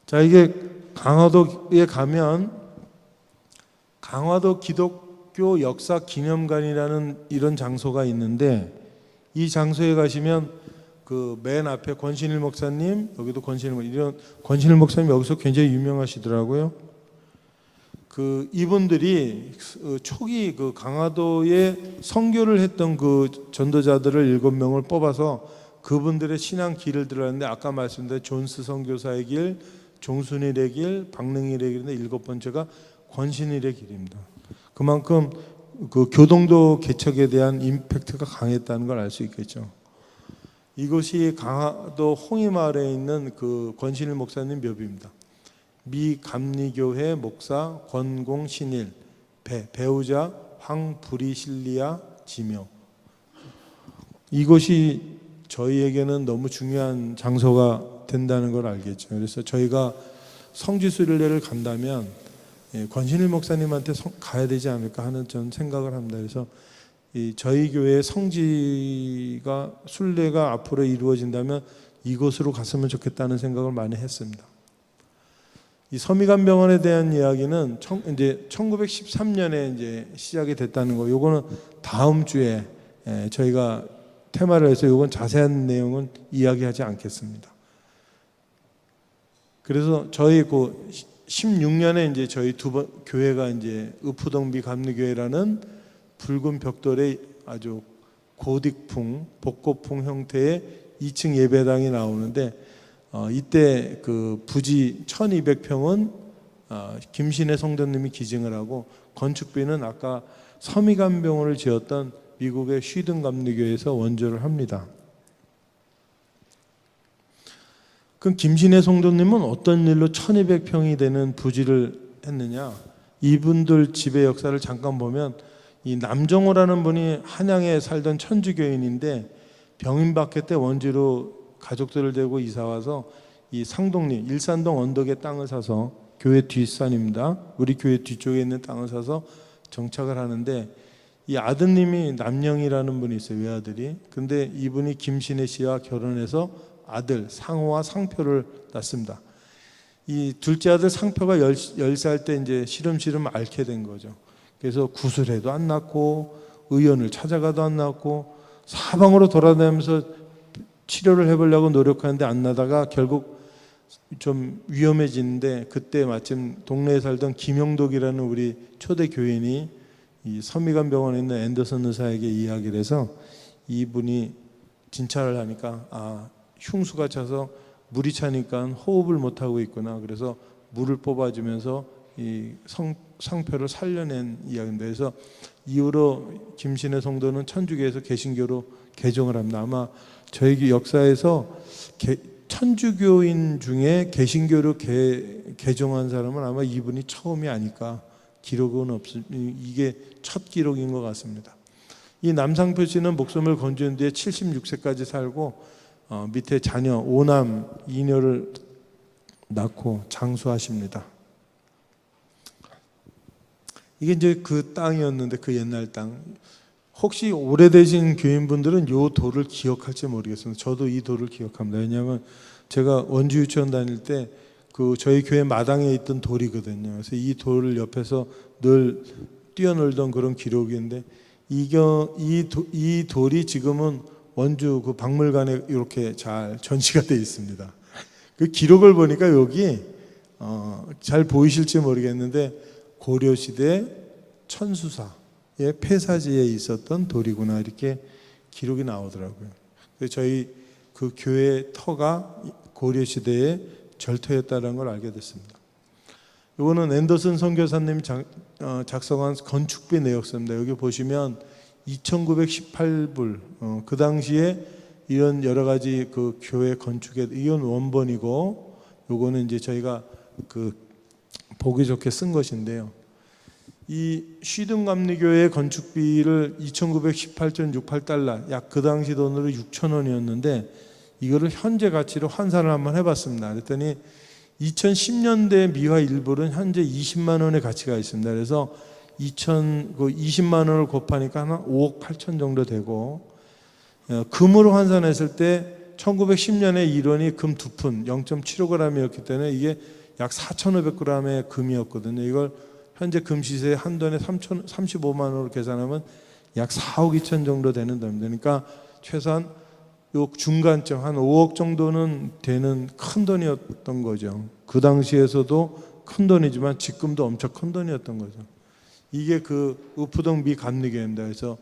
자, 이게 강화도에 가면 강화도 기독교 역사 기념관이라는 이런 장소가 있는데 이 장소에 가시면 그 맨 앞에 권신일 목사님, 여기도 권신일 목사님 여기서 굉장히 유명하시더라고요. 그 이분들이 초기 그 강화도에 선교를 했던 그 전도자들을 7명을 뽑아서 그분들의 신앙 길을 들었는데 아까 말씀드린 존스 선교사의 길, 종순일의 길, 박능일의 길인데 7번째가 권신일의 길입니다. 그만큼 그 교동도 개척에 대한 임팩트가 강했다는 걸 알 수 있겠죠. 이곳이 강화도 홍이마을에 있는 그 권신일 목사님 묘비입니다. 미 감리교회 목사 권공신일, 배우자 황브리실리아 지묘. 이곳이 저희에게는 너무 중요한 장소가 된다는 걸 알겠죠. 그래서 저희가 성지순례를 간다면 권신일 목사님한테 가야 되지 않을까 하는 전 생각을 합니다. 그래서 저희 교회 성지가 순례가 앞으로 이루어진다면 이곳으로 갔으면 좋겠다는 생각을 많이 했습니다. 이 서미관병원에 대한 이야기는 이제 1913년에 이제 시작이 됐다는 거. 요거는 다음 주에 저희가 테마를 해서 요건 자세한 내용은 이야기하지 않겠습니다. 그래서 저희 그 16년에 이제 저희 교회가 이제 의푸동비 감리교회라는 붉은 벽돌의 아주 고딕풍, 복고풍 형태의 2층 예배당이 나오는데 이때 그 부지 1200평은 김신혜 성도님이 기증을 하고 건축비는 아까 서미관병원을 지었던 미국의 쉬든 감리교회에서 원조를 합니다. 그럼 김신혜 성도님은 어떤 일로 1200평이 되는 부지를 했느냐? 이분들 집의 역사를 잠깐 보면 이 남정호라는 분이 한양에 살던 천주교인인데 병임 박해 때 원주로 가족들을 데리고 이사 와서 이 상동리 일산동 언덕에 땅을 사서 교회 뒷산입니다. 우리 교회 뒤쪽에 있는 땅을 사서 정착을 하는데 이 아드님이 남영이라는 분이 있어요. 외아들이. 근데 이분이 김신혜 씨와 결혼해서 아들 상호와 상표를 낳습니다. 이 둘째 아들 상표가 10살 때 이제 시름시름 앓게 된 거죠. 그래서 구술해도 안 낫고 의원을 찾아가도 안 낫고 사방으로 돌아다니면서 치료를 해보려고 노력하는데 안 나다가 결국 좀 위험해지는데 그때 마침 동네에 살던 김영독이라는 우리 초대 교인이 이 서미관병원에 있는 앤더슨 의사에게 이야기를 해서 이분이 진찰을 하니까 흉수가 차서 물이 차니까 호흡을 못하고 있구나. 그래서 물을 뽑아주면서 이 상표를 살려낸 이야기인데 그래서 이후로 김신혜 성도는 천주교에서 개신교로 개종을 합니다. 아마 저희 역사에서 천주교인 중에 개신교로 개종한 사람은 아마 이분이 처음이 아닐까. 기록은 없습니다. 이게 첫 기록인 것 같습니다. 이 남상표 씨는 목숨을 건진 뒤에 76세까지 살고 밑에 자녀 5남 2녀를 낳고 장수하십니다. 이게 이제 그 땅이었는데 그 옛날 땅. 혹시 오래되신 교인분들은 이 돌을 기억할지 모르겠습니다. 저도 이 돌을 기억합니다. 왜냐하면 제가 원주 유치원 다닐 때 그 저희 교회 마당에 있던 돌이거든요. 그래서 이 돌을 옆에서 늘 뛰어놀던 그런 기록인데 이 돌이 지금은 원주 그 박물관에 이렇게 잘 전시가 되어 있습니다. 그 기록을 보니까 여기 잘 보이실지 모르겠는데 고려시대 천수사의 폐사지에 있었던 돌이구나 이렇게 기록이 나오더라고요. 그래서 저희 그 교회 터가 고려시대에 절터였다는 걸 알게 됐습니다. 이거는 앤더슨 선교사님이 작성한 건축비 내역서입니다. 여기 보시면 2,918불 그 당시에 이런 여러 가지 그 교회 건축에 이건 원본이고 요거는 이제 저희가 그 보기 좋게 쓴 것인데요. 이 쉬든 감리교회 건축비를 2,918.68달러 약 그 당시 돈으로 6,000원이었는데 이거를 현재 가치로 환산을 한번 해봤습니다. 그랬더니 2010년대 미화 1불은 현재 20만 원의 가치가 있습니다. 그래서 20만 원을 곱하니까 한 5억 8천 정도 되고 금으로 환산했을 때 1910년에 1원이 금 2푼 0.75g이었기 때문에 이게 약 4,500g의 금이었거든요. 이걸 현재 금 시세 한 돈에 35만 원으로 계산하면 약 4억 2천 정도 되는 돈입니다. 그러니까 최소한 요 중간점 한 5억 정도는 되는 큰 돈이었던 거죠. 그 당시에서도 큰 돈이지만 지금도 엄청 큰 돈이었던 거죠. 이게 그 의푸동 미 감리교회입니다. 그래서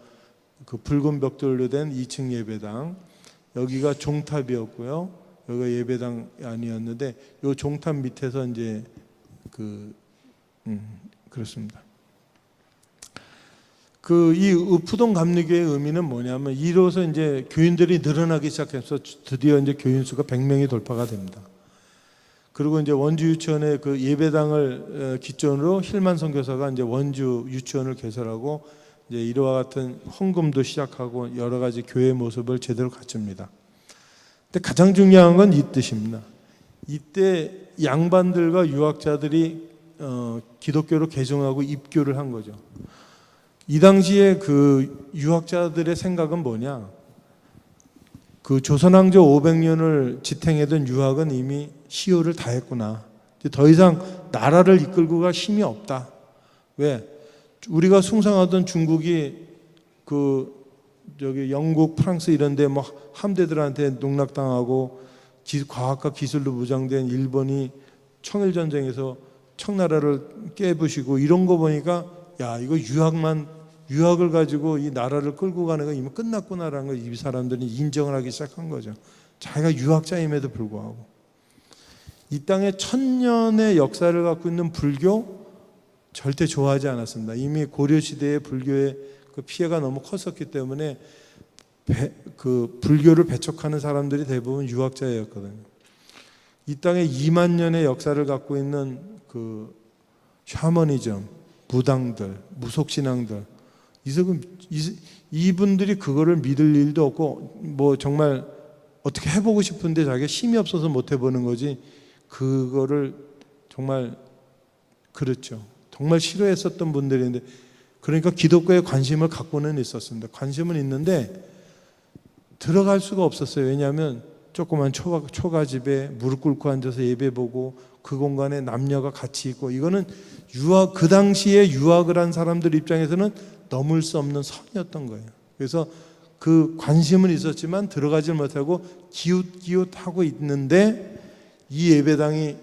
그 붉은 벽돌로 된 2층 예배당 여기가 종탑이었고요. 여기가 예배당 아니었는데 요 종탑 밑에서 이제 그렇습니다. 이 의푸동 감리교회의 의미는 뭐냐면 이로써 이제 교인들이 늘어나기 시작해서 드디어 이제 교인 수가 100명이 돌파가 됩니다. 그리고 이제 원주 유치원의 그 예배당을 기점으로 힐만 선교사가 이제 원주 유치원을 개설하고 이제 이와 같은 헌금도 시작하고 여러 가지 교회 모습을 제대로 갖춥니다. 근데 가장 중요한 건 이 뜻입니다. 이때 양반들과 유학자들이 기독교로 개종하고 입교를 한 거죠. 이 당시에 그 유학자들의 생각은 뭐냐? 그 조선왕조 500년을 지탱하던 유학은 이미 시효를 다했구나. 이제 더 이상 나라를 이끌고 갈 힘이 없다. 왜? 우리가 숭상하던 중국이 그 저기 영국, 프랑스 이런데 뭐 함대들한테 농락당하고 과학과 기술로 무장된 일본이 청일전쟁에서 청나라를 깨부시고 이런 거 보니까 야 이거 유학을 가지고 이 나라를 끌고 가는 거 이미 끝났구나라는 걸 이 사람들이 인정을 하기 시작한 거죠. 자기가 유학자임에도 불구하고 이 땅에 1000년의 역사를 갖고 있는 불교 절대 좋아하지 않았습니다. 이미 고려 시대의 불교의 그 피해가 너무 컸었기 때문에 그 불교를 배척하는 사람들이 대부분 유학자였거든요. 이 땅에 2만 년의 역사를 갖고 있는 그 샤머니즘, 무당들, 무속신앙들 이분들이 그거를 믿을 일도 없고 뭐 정말 어떻게 해보고 싶은데 자기가 힘이 없어서 못 해보는 거지 그거를 정말 그렇죠. 정말 싫어했었던 분들인데 그러니까 기독교에 관심을 갖고는 있었습니다. 관심은 있는데 들어갈 수가 없었어요. 왜냐하면 조그만 초가집에 무릎 꿇고 앉아서 예배 보고 그 공간에 남녀가 같이 있고 이거는 그 당시에 유학을 한 사람들 입장에서는 넘을 수 없는 선이었던 거예요. 그래서 그 관심은 있었지만 들어가지 못하고 기웃기웃하고 있는데 이 예배당이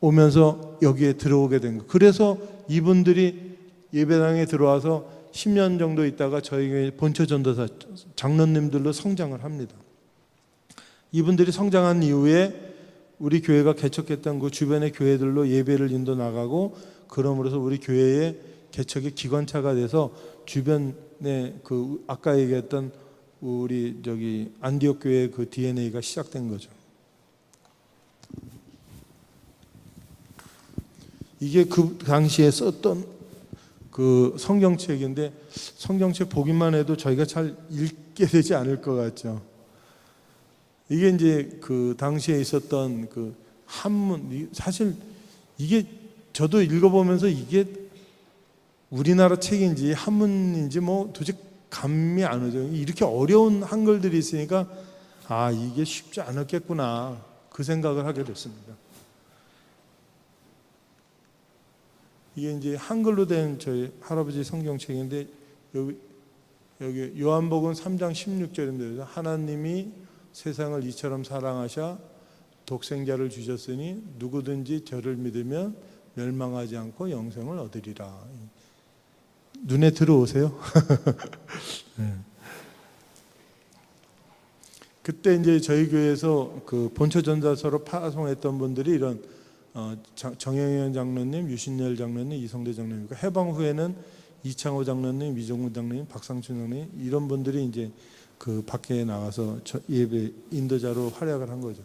오면서 여기에 들어오게 된 거예요. 그래서 이분들이 예배당에 들어와서 10년 정도 있다가 저희 본처전도사 장로님들로 성장을 합니다. 이분들이 성장한 이후에 우리 교회가 개척했던 그 주변의 교회들로 예배를 인도 나가고 그럼으로써 우리 교회의 개척의 기관차가 돼서 주변에 그 아까 얘기했던 우리 저기 안디옥 교회의 그 DNA가 시작된 거죠. 이게 그 당시에 썼던 그 성경책인데 성경책 보기만 해도 저희가 잘 읽게 되지 않을 것 같죠. 이게 이제 그 당시에 있었던 그 한문 사실 이게 저도 읽어보면서 이게 우리나라 책인지 한문인지 뭐 도저히 감이 안 오죠. 이렇게 어려운 한글들이 있으니까 아 이게 쉽지 않았겠구나 그 생각을 하게 됐습니다. 이게 이제 한글로 된 저희 할아버지 성경책인데 여기 요한복음 3장 16절인데 하나님이 세상을 이처럼 사랑하셔 독생자를 주셨으니 누구든지 저를 믿으면 멸망하지 않고 영생을 얻으리라. 눈에 들어오세요? 네. 그때 이제 저희 교회에서 그 본처전도서로 파송했던 분들이 이런 정영현 장로님, 유신열 장로님, 이성대 장로님. 해방 후에는 이창호 장로님, 이종문 장로님, 박상춘 장로님 이런 분들이 이제 그 밖에 나가서 예배 인도자로 활약을 한 거죠.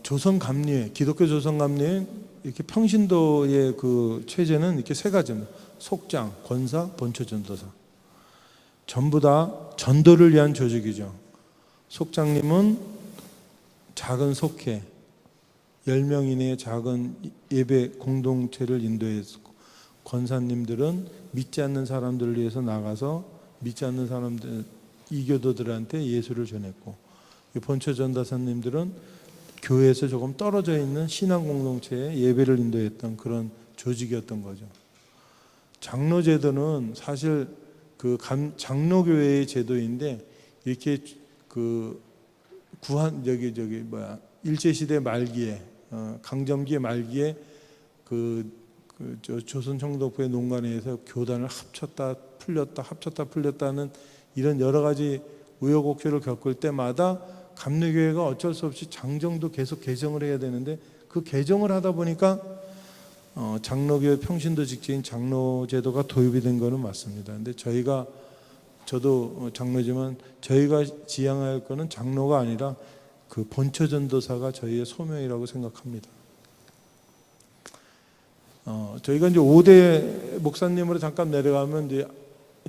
조선 감리회, 기독교 조선 감리회 이렇게 평신도의 그 체제는 이렇게 세 가지입니다. 속장, 권사, 본처전도사. 전부 다 전도를 위한 조직이죠. 속장님은 작은 속회, 10명 이내의 작은 예배 공동체를 인도했고, 권사님들은 믿지 않는 사람들을 위해서 나가서 믿지 않는 사람들, 이교도들한테 예수를 전했고, 본처전도사님들은 교회에서 조금 떨어져 있는 신앙 공동체에 예배를 인도했던 그런 조직이었던 거죠. 장로제도는 사실 그 장로교회의 제도인데 이렇게 그 일제시대 말기에 강점기 말기에 조선 총독부의 농간에서 교단을 합쳤다 풀렸다는 이런 여러 가지 우여곡절을 겪을 때마다 감리교회가 어쩔 수 없이 장정도 계속 개정을 해야 되는데 그 개정을 하다 보니까 장로교회 평신도 직제인 장로제도가 도입이 된 거는 맞습니다. 근데 저도 장로지만 저희가 지향할 거는 장로가 아니라 그 본처 전도사가 저희의 소명이라고 생각합니다. 저희가 이제 5대 목사님으로 잠깐 내려가면 이제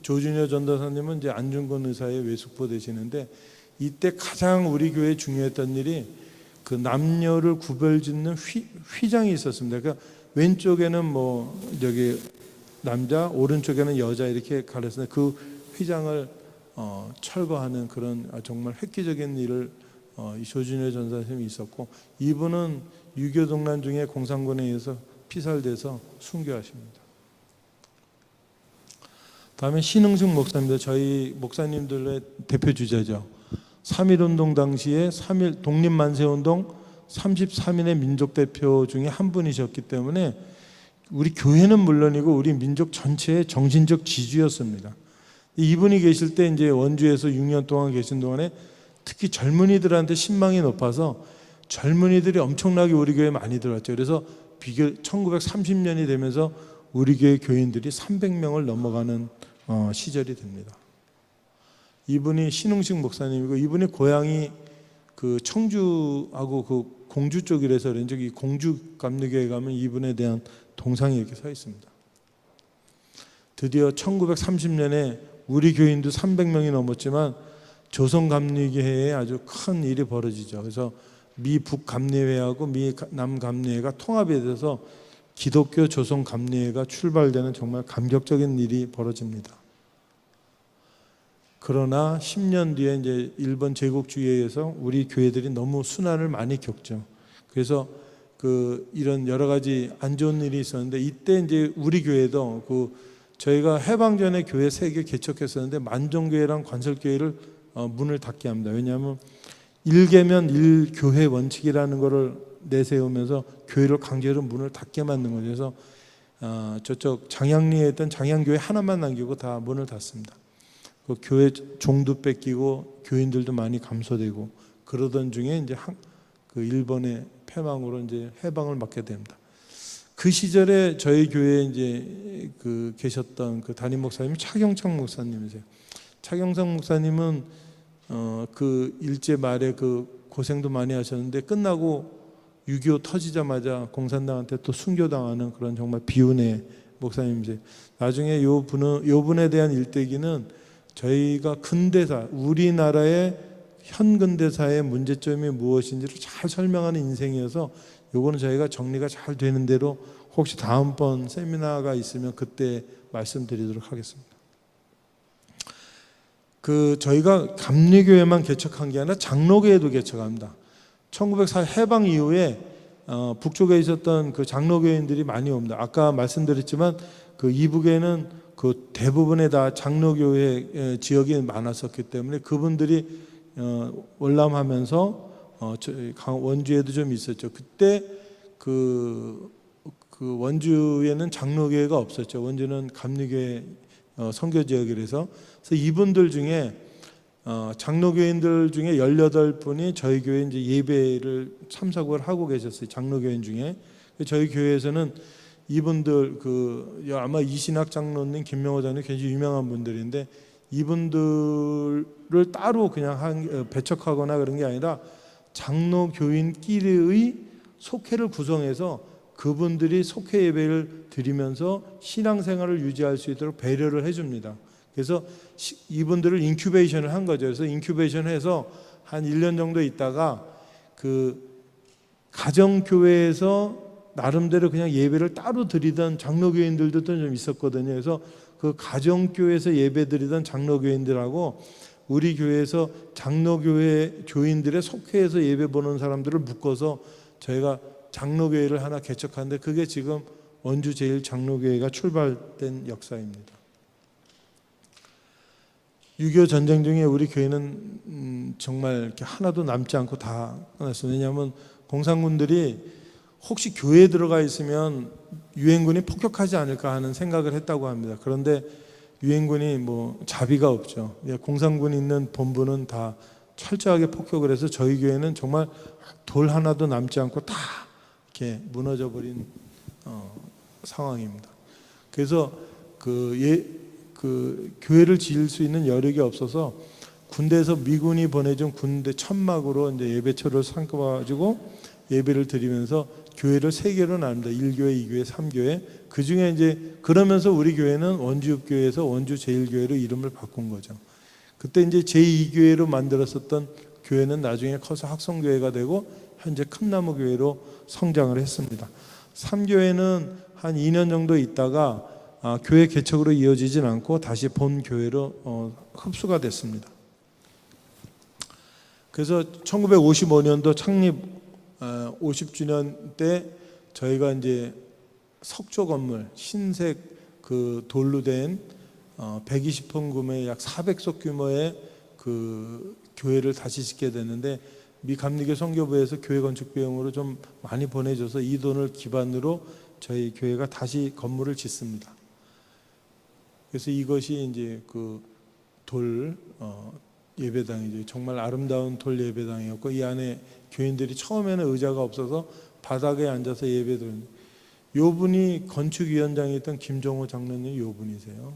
조준효 전도사님은 이제 안중근 의사의 외숙부 되시는데, 이때 가장 우리 교회에 중요했던 일이 그 남녀를 구별짓는 휘장이 있었습니다. 그러니까 왼쪽에는 뭐 저기 남자, 오른쪽에는 여자 이렇게 가렸는데 그 휘장을 철거하는 그런 정말 획기적인 일을 이 조준효 전도사님이 있었고, 이분은 유교동란 중에 공산군에 의해서 피살돼서 순교하십니다. 다음에 신흥식 목사입니다. 저희 목사님들의 대표 주자죠. 3.1운동 당시에 3.1 독립만세운동 33인의 민족 대표 중에 한 분이셨기 때문에 우리 교회는 물론이고 우리 민족 전체의 정신적 지주였습니다. 이분이 계실 때 이제 원주에서 6년 동안 계신 동안에 특히 젊은이들한테 신망이 높아서 젊은이들이 엄청나게 우리 교회에 많이 들어왔죠. 그래서 1930년이 되면서 우리 교회 교인들이 300명을 넘어가는 시절이 됩니다. 이분이 신흥식 목사님이고, 이분이 고향이 그 청주하고 그 공주 쪽이라서 그런지 이 공주 감리교회 가면 이분에 대한 동상이 이렇게 서 있습니다. 드디어 1930년에 우리 교인도 300명이 넘었지만 조선 감리교회에 아주 큰 일이 벌어지죠. 그래서 미 북감리회하고 미 남감리회가 통합이 돼서 기독교 조선 감리회가 출발되는 정말 감격적인 일이 벌어집니다. 그러나 10년 뒤에 이제 일본 제국주의에 의해서 우리 교회들이 너무 순환을 많이 겪죠. 그래서 이런 여러 가지 안 좋은 일이 있었는데, 이때 이제 우리 교회도 저희가 해방 전에 교회 3개 개척했었는데 만종교회랑 관설교회를 문을 닫게 합니다. 왜냐하면 1계면 1교회 원칙이라는 것을 내세우면서 교회를 강제로 문을 닫게 만든 거죠. 그래서 저쪽 장양리에 있던 장양교회 하나만 남기고 다 문을 닫습니다. 그 교회 종도 뺏기고 교인들도 많이 감소되고 그러던 중에 이제 그 일본의 패망으로 이제 해방을 맞게 됩니다. 그 시절에 저희 교회에 이제 계셨던 그 담임 목사님이 차경창 목사님이세요. 차경창 목사님은 그 일제 말에 그 고생도 많이 하셨는데 끝나고 6.25 터지자마자 공산당한테 또 순교당하는 그런 정말 비운의 목사님이세요. 나중에 요분에 대한 일대기는 저희가 근대사, 우리나라의 현근대사의 문제점이 무엇인지를 잘 설명하는 인생이어서 요거는 저희가 정리가 잘 되는 대로 혹시 다음번 세미나가 있으면 그때 말씀드리도록 하겠습니다. 저희가 감리교회만 개척한 게 아니라 장로교회도 개척합니다. 1904 해방 이후에 북쪽에 있었던 그 장로교인들이 많이 옵니다. 아까 말씀드렸지만 그 이북에는 그 대부분의 다 장로교회 지역이 많았었기 때문에 그분들이 월남하면서 원주에도 좀 있었죠. 그때 그 원주에는 장로교회가 없었죠. 원주는 감리교회 선교 지역이라서. 그래서 이분들 중에 장로교인들 중에 18분이 저희 교회 이제 예배를 참석을 하고 계셨어요. 장로교인 중에. 저희 교회에서는 이분들 아마 이신학 장로님, 김명호 장로님 굉장히 유명한 분들인데 이분들을 따로 그냥 배척하거나 그런 게 아니라 장로교인끼리의 속회를 구성해서 그분들이 속회 예배를 드리면서 신앙생활을 유지할 수 있도록 배려를 해줍니다. 그래서 이분들을 인큐베이션을 한 거죠. 그래서 인큐베이션을 해서 한 1년 정도 있다가 가정교회에서 나름대로 그냥 예배를 따로 드리던 장로교인들도 좀 있었거든요. 그래서 그 가정교회에서 예배 드리던 장로교인들하고 우리 교회에서 장로교회 교인들의 속회에서 예배 보는 사람들을 묶어서 저희가 장로교회를 하나 개척하는데 그게 지금 원주 제1장로교회가 출발된 역사입니다. 6.25 전쟁 중에 우리 교회는 정말 이렇게 하나도 남지 않고 다 끝났어요. 왜냐하면 공산군들이 혹시 교회에 들어가 있으면 유엔군이 폭격하지 않을까 하는 생각을 했다고 합니다. 그런데 유엔군이 자비가 없죠. 공산군이 있는 본부는 다 철저하게 폭격을 해서 저희 교회는 정말 돌 하나도 남지 않고 다 이렇게 무너져 버린 상황입니다. 그래서 교회를 지을 수 있는 여력이 없어서 군대에서 미군이 보내준 군대 천막으로 이제 예배처를 삼가지고 예배를 드리면서 교회를 세 개로 나눕니다. 1교회, 2교회, 3교회. 그 중에 이제 그러면서 우리 교회는 원주교회에서 원주 제1교회로 이름을 바꾼 거죠. 그때 이제 제2교회로 만들었었던 교회는 나중에 커서 학성교회가 되고 현재 큰나무 교회로 성장을 했습니다. 3교회는 한 2년 정도 있다가 교회 개척으로 이어지진 않고 다시 본 교회로 흡수가 됐습니다. 그래서 1955년도 창립 50주년 때 저희가 이제 석조 건물 흰색 그 돌로 된 120평 규모의 약 400석 규모의 그 교회를 다시 짓게 됐는데 미 감리교 선교부에서 교회 건축 비용으로 좀 많이 보내줘서 이 돈을 기반으로 저희 교회가 다시 건물을 짓습니다. 그래서 이것이 이제 그 돌 예배당이죠. 정말 아름다운 돌 예배당이었고 이 안에 교인들이 처음에는 의자가 없어서 바닥에 앉아서 예배드렸는데 요 분이 건축위원장이었던 김종호 장로님 요 분이세요.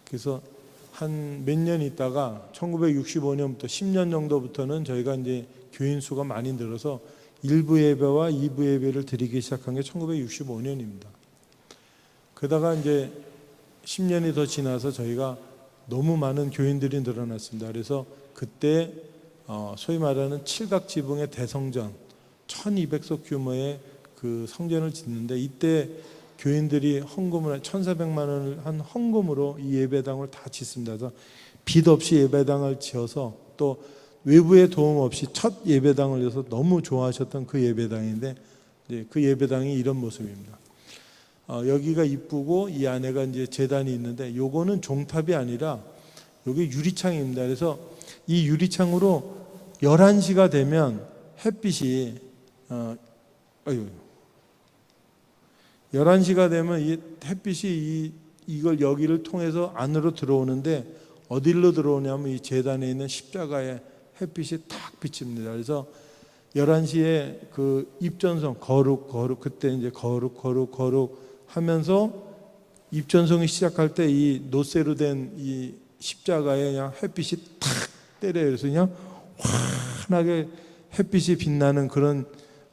그래서 한 몇 년 있다가 1965년부터 10년 정도부터는 저희가 이제 교인 수가 많이 늘어서 1부 예배와 2부 예배를 드리기 시작한 게 1965년입니다. 그러다가 이제 10년이 더 지나서 저희가 너무 많은 교인들이 늘어났습니다. 그래서 그때 소위 말하는 칠각지붕의 대성전 1200석 규모의 그 성전을 짓는데 이때 교인들이 헌금을 1,400만 원을 한 헌금으로 이 예배당을 다 짓습니다. 그래서 빚 없이 예배당을 지어서 또 외부의 도움 없이 첫 예배당을 해서 너무 좋아하셨던 그 예배당인데 그 예배당이 이런 모습입니다. 여기가 이쁘고 이 안에가 이제 제단이 있는데 요거는 종탑이 아니라 요게 유리창입니다. 그래서 이 유리창으로 11시가 되면 햇빛이 11시가 되면 이 햇빛이 이걸 여기를 통해서 안으로 들어오는데 어디로 들어오냐면 이 제단에 있는 십자가에 햇빛이 탁 비칩니다. 그래서 11시에 그 입전성 거룩 그때 이제 거룩 하면서 입전성이 시작할 때 이 노쇠로 된 이 십자가에 그냥 햇빛이 탁 때려요. 그래서 그냥 환하게 햇빛이 빛나는 그런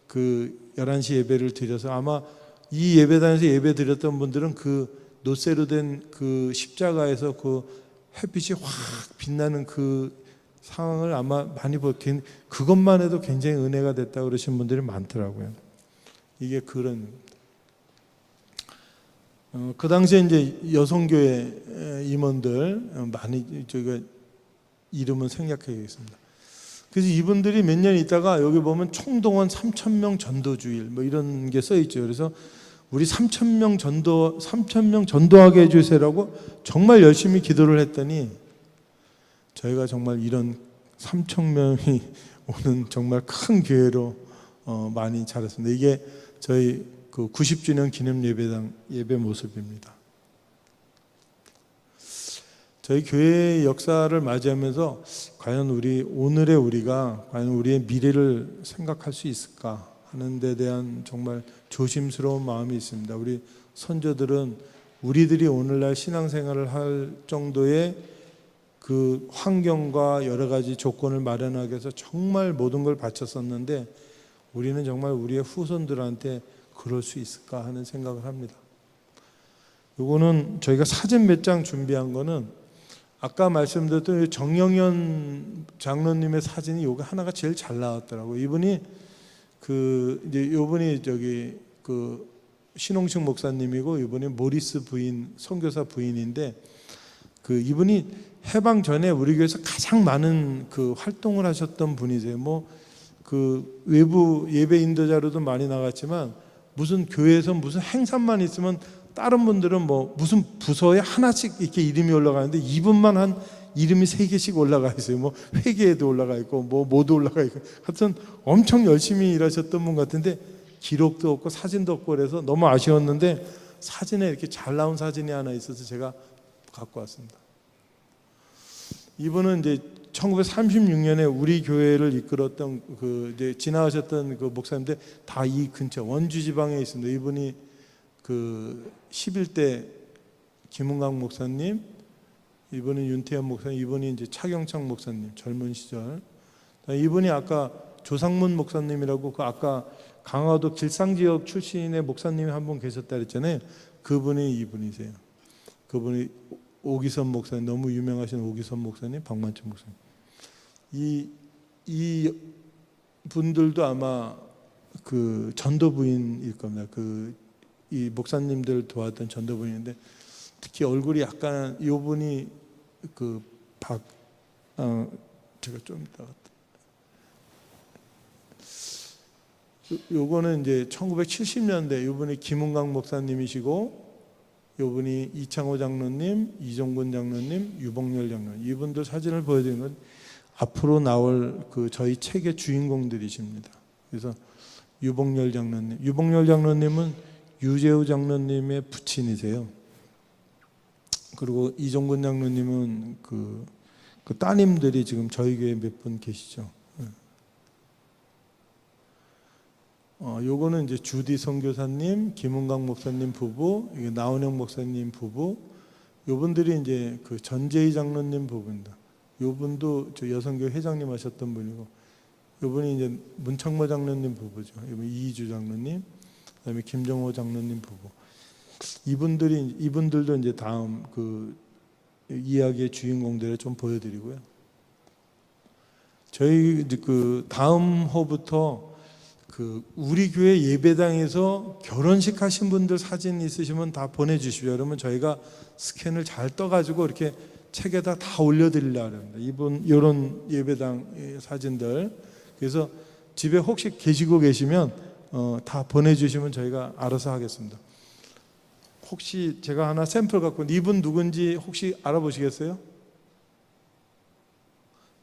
그 11시 예배를 드려서 아마 이 예배당에서 예배 드렸던 분들은 그 노쇠로 된 그 십자가에서 그 햇빛이 확 빛나는 그 상황을 아마 많이 그것만 해도 굉장히 은혜가 됐다고 그러신 분들이 많더라고요. 이게 그런 그 당시에 이제 여성교회 임원들 많이 저희가 이름은 생략해야겠습니다. 그래서 이분들이 몇 년 있다가 여기 보면 총동원 3,000명 전도주일 뭐 이런 게 써 있죠. 그래서 우리 3,000명 전도하게 해주세요라고 정말 열심히 기도를 했더니 저희가 정말 이런 3,000명이 오는 정말 큰 교회로 많이 자랐습니다. 이게 저희 그 90주년 기념 예배당 예배 모습입니다. 저희 교회의 역사를 맞이하면서 과연 오늘의 우리가 과연 우리의 미래를 생각할 수 있을까 하는 데 대한 정말 조심스러운 마음이 있습니다. 우리 선조들은 우리들이 오늘날 신앙생활을 할 정도의 그 환경과 여러 가지 조건을 마련하기 위해서 정말 모든 걸 바쳤었는데 우리는 정말 우리의 후손들한테 그럴 수 있을까 하는 생각을 합니다. 요거는 저희가 사진 몇 장 준비한 거는 아까 말씀드렸던 정영현 장로님의 사진이 요거 하나가 제일 잘 나왔더라고요. 이분이 요분이 신홍식 목사님이고 이분이 모리스 부인 선교사 부인인데 이분이 해방 전에 우리 교회에서 가장 많은 그 활동을 하셨던 분이세요. 외부 예배 인도자로도 많이 나갔지만 무슨 교회에서 무슨 행사만 있으면 다른 분들은 무슨 부서에 하나씩 이렇게 이름이 올라가는데 이분만 한 이름이 3개씩 올라가 있어요. 회계에도 올라가 있고 모두 올라가 있고 하여튼 엄청 열심히 일하셨던 분 같은데 기록도 없고 사진도 없고 그래서 너무 아쉬웠는데 사진에 이렇게 잘 나온 사진이 하나 있어서 제가 갖고 왔습니다. 이분은 이제 1936년에 우리 교회를 이끌었던 이제 지나가셨던 그 목사님들 다 이 근처 원주 지방에 있습니다. 이분이 11대 김은강 목사님, 이분은 윤태현 목사님, 이분이 이제 차경창 목사님 젊은 시절. 이분이 아까 조상문 목사님이라고 그 아까 강화도 길상 지역 출신의 목사님이 한 분 계셨다 그랬잖아요. 그분이 이분이세요. 그분이 오기선 목사님, 너무 유명하신 오기선 목사님, 박만춘 목사님. 이 분들도 아마 그 전도부인일 겁니다. 이 목사님들 도왔던 전도부인인데 특히 얼굴이 약간 요 분이 제가 좀 이따 요거는 이제 1970년대 요분이 김은강 목사님이시고 요분이 이창호 장로님, 이종근 장로님, 유복열 장로님 이분들 사진을 보여드리는 건 앞으로 나올 그 저희 책의 주인공들이십니다. 그래서 유복열 장로님은 유재우 장로님의 부친이세요. 그리고 이종근 장로님은 그 따님들이 지금 저희 교회에 몇 분 계시죠. 요거는 이제 주디 선교사님, 김은강 목사님 부부, 이게 나은영 목사님 부부, 요분들이 이제 그 전재희 장로님 부부입니다. 요분도 저 여성교회 회장님 하셨던 분이고, 요분이 이제 문창모 장로님 부부죠. 요분 이희주 장로님, 그다음에 김정호 장로님 부부. 이분들도 이제 다음 그 이야기의 주인공들을 좀 보여드리고요. 저희 그 다음 호부터 그 우리 교회 예배당에서 결혼식 하신 분들 사진 있으시면 다 보내주십시오. 그러면 저희가 스캔을 잘 떠가지고 이렇게 책에다 다 올려드리려고 합니다. 이런 예배당 사진들. 그래서 집에 혹시 계시고 계시면 다 보내주시면 저희가 알아서 하겠습니다. 혹시 제가 하나 샘플 갖고 이분 누군지 혹시 알아보시겠어요?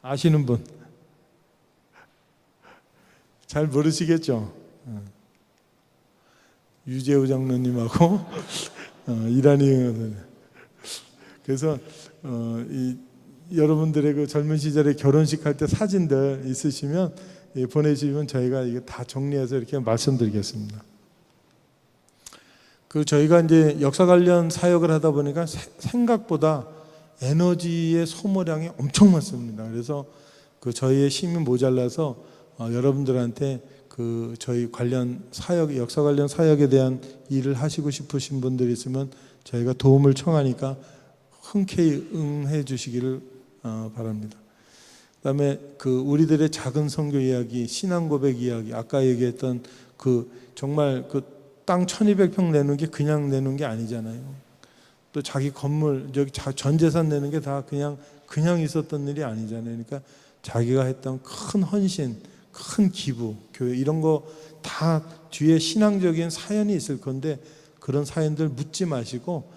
아시는 분? 잘 모르시겠죠? 유재우 장로님하고 이란희. 그래서 여러분들의 그 젊은 시절에 결혼식 할 때 사진들 있으시면 보내주시면 저희가 이게 다 정리해서 이렇게 말씀드리겠습니다. 그 저희가 이제 역사 관련 사역을 하다 보니까 생각보다 에너지의 소모량이 엄청 많습니다. 그래서 그 저희의 힘이 모자라서 여러분들한테 그 저희 관련 사역, 역사 관련 사역에 대한 일을 하시고 싶으신 분들이 있으면 저희가 도움을 청하니까 흔쾌히 응해 주시기를 바랍니다. 그다음에 그 우리들의 작은 선교 이야기, 신앙 고백 이야기, 아까 얘기했던 그 정말 그 땅 1200평 내는 게 그냥 내는 게 아니잖아요. 또 자기 건물, 저기 전 재산 내는 게 다 그냥 있었던 일이 아니잖아요. 그러니까 자기가 했던 큰 헌신, 큰 기부, 교회 이런 거 다 뒤에 신앙적인 사연이 있을 건데 그런 사연들 묻지 마시고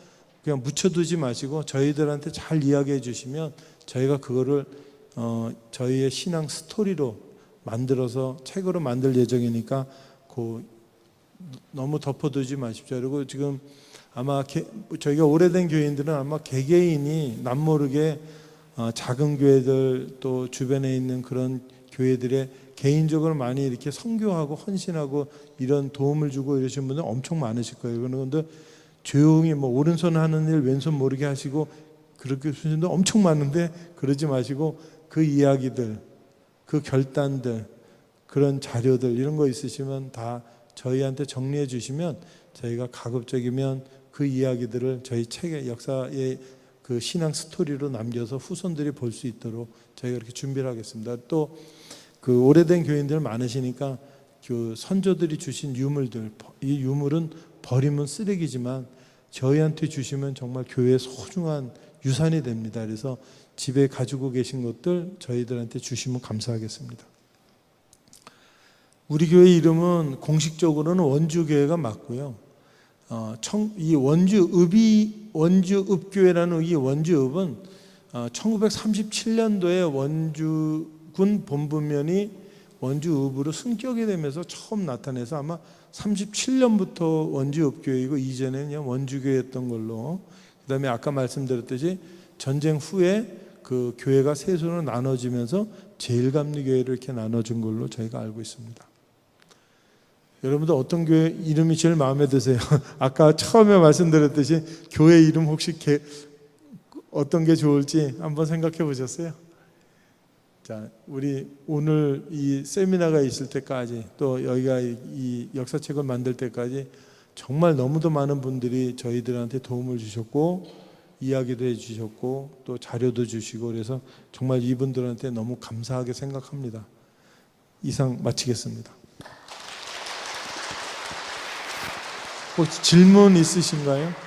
그냥 묻혀두지 마시고 저희들한테 잘 이야기해 주시면 저희가 그거를 저희의 신앙 스토리로 만들어서 책으로 만들 예정이니까 너무 덮어두지 마십시오. 그리고 지금 아마 저희가 오래된 교인들은 아마 개개인이 남모르게 작은 교회들 또 주변에 있는 그런 교회들에 개인적으로 많이 이렇게 선교하고 헌신하고 이런 도움을 주고 이러신 분들 엄청 많으실 거예요. 그런데 조용히 뭐 오른손 하는 일 왼손 모르게 하시고 그렇게 하시는 분들 엄청 많은데 그러지 마시고 그 이야기들, 그 결단들, 그런 자료들 이런 거 있으시면 다 저희한테 정리해 주시면 저희가 가급적이면 그 이야기들을 저희 책의 역사의 그 신앙 스토리로 남겨서 후손들이 볼 수 있도록 저희가 이렇게 준비를 하겠습니다. 또 그 오래된 교인들 많으시니까 그 선조들이 주신 유물들, 이 유물은 버리면 쓰레기지만 저희한테 주시면 정말 교회의 소중한 유산이 됩니다. 그래서 집에 가지고 계신 것들 저희들한테 주시면 감사하겠습니다. 우리 교회 이름은 공식적으로는 원주교회가 맞고요. 이 원주읍교회라는 이 원주읍은 1937년도에 원주군 본부면이 원주읍으로 승격이 되면서 처음 나타내서 아마 37년부터 원주읍교회이고 이전에는 그냥 원주교회였던 걸로. 그다음에 아까 말씀드렸듯이 전쟁 후에 그 교회가 세손으로 나눠지면서 제일감리교회를 이렇게 나눠준 걸로 저희가 알고 있습니다. 여러분들 어떤 교회 이름이 제일 마음에 드세요? 아까 처음에 말씀드렸듯이 교회 이름 혹시 어떤 게 좋을지 한번 생각해 보셨어요? 자, 우리 오늘 이 세미나가 있을 때까지 또 여기가 이 역사책을 만들 때까지 정말 너무도 많은 분들이 저희들한테 도움을 주셨고 이야기도 해주셨고 또 자료도 주시고 그래서 정말 이분들한테 너무 감사하게 생각합니다. 이상 마치겠습니다. 혹시 질문 있으신가요?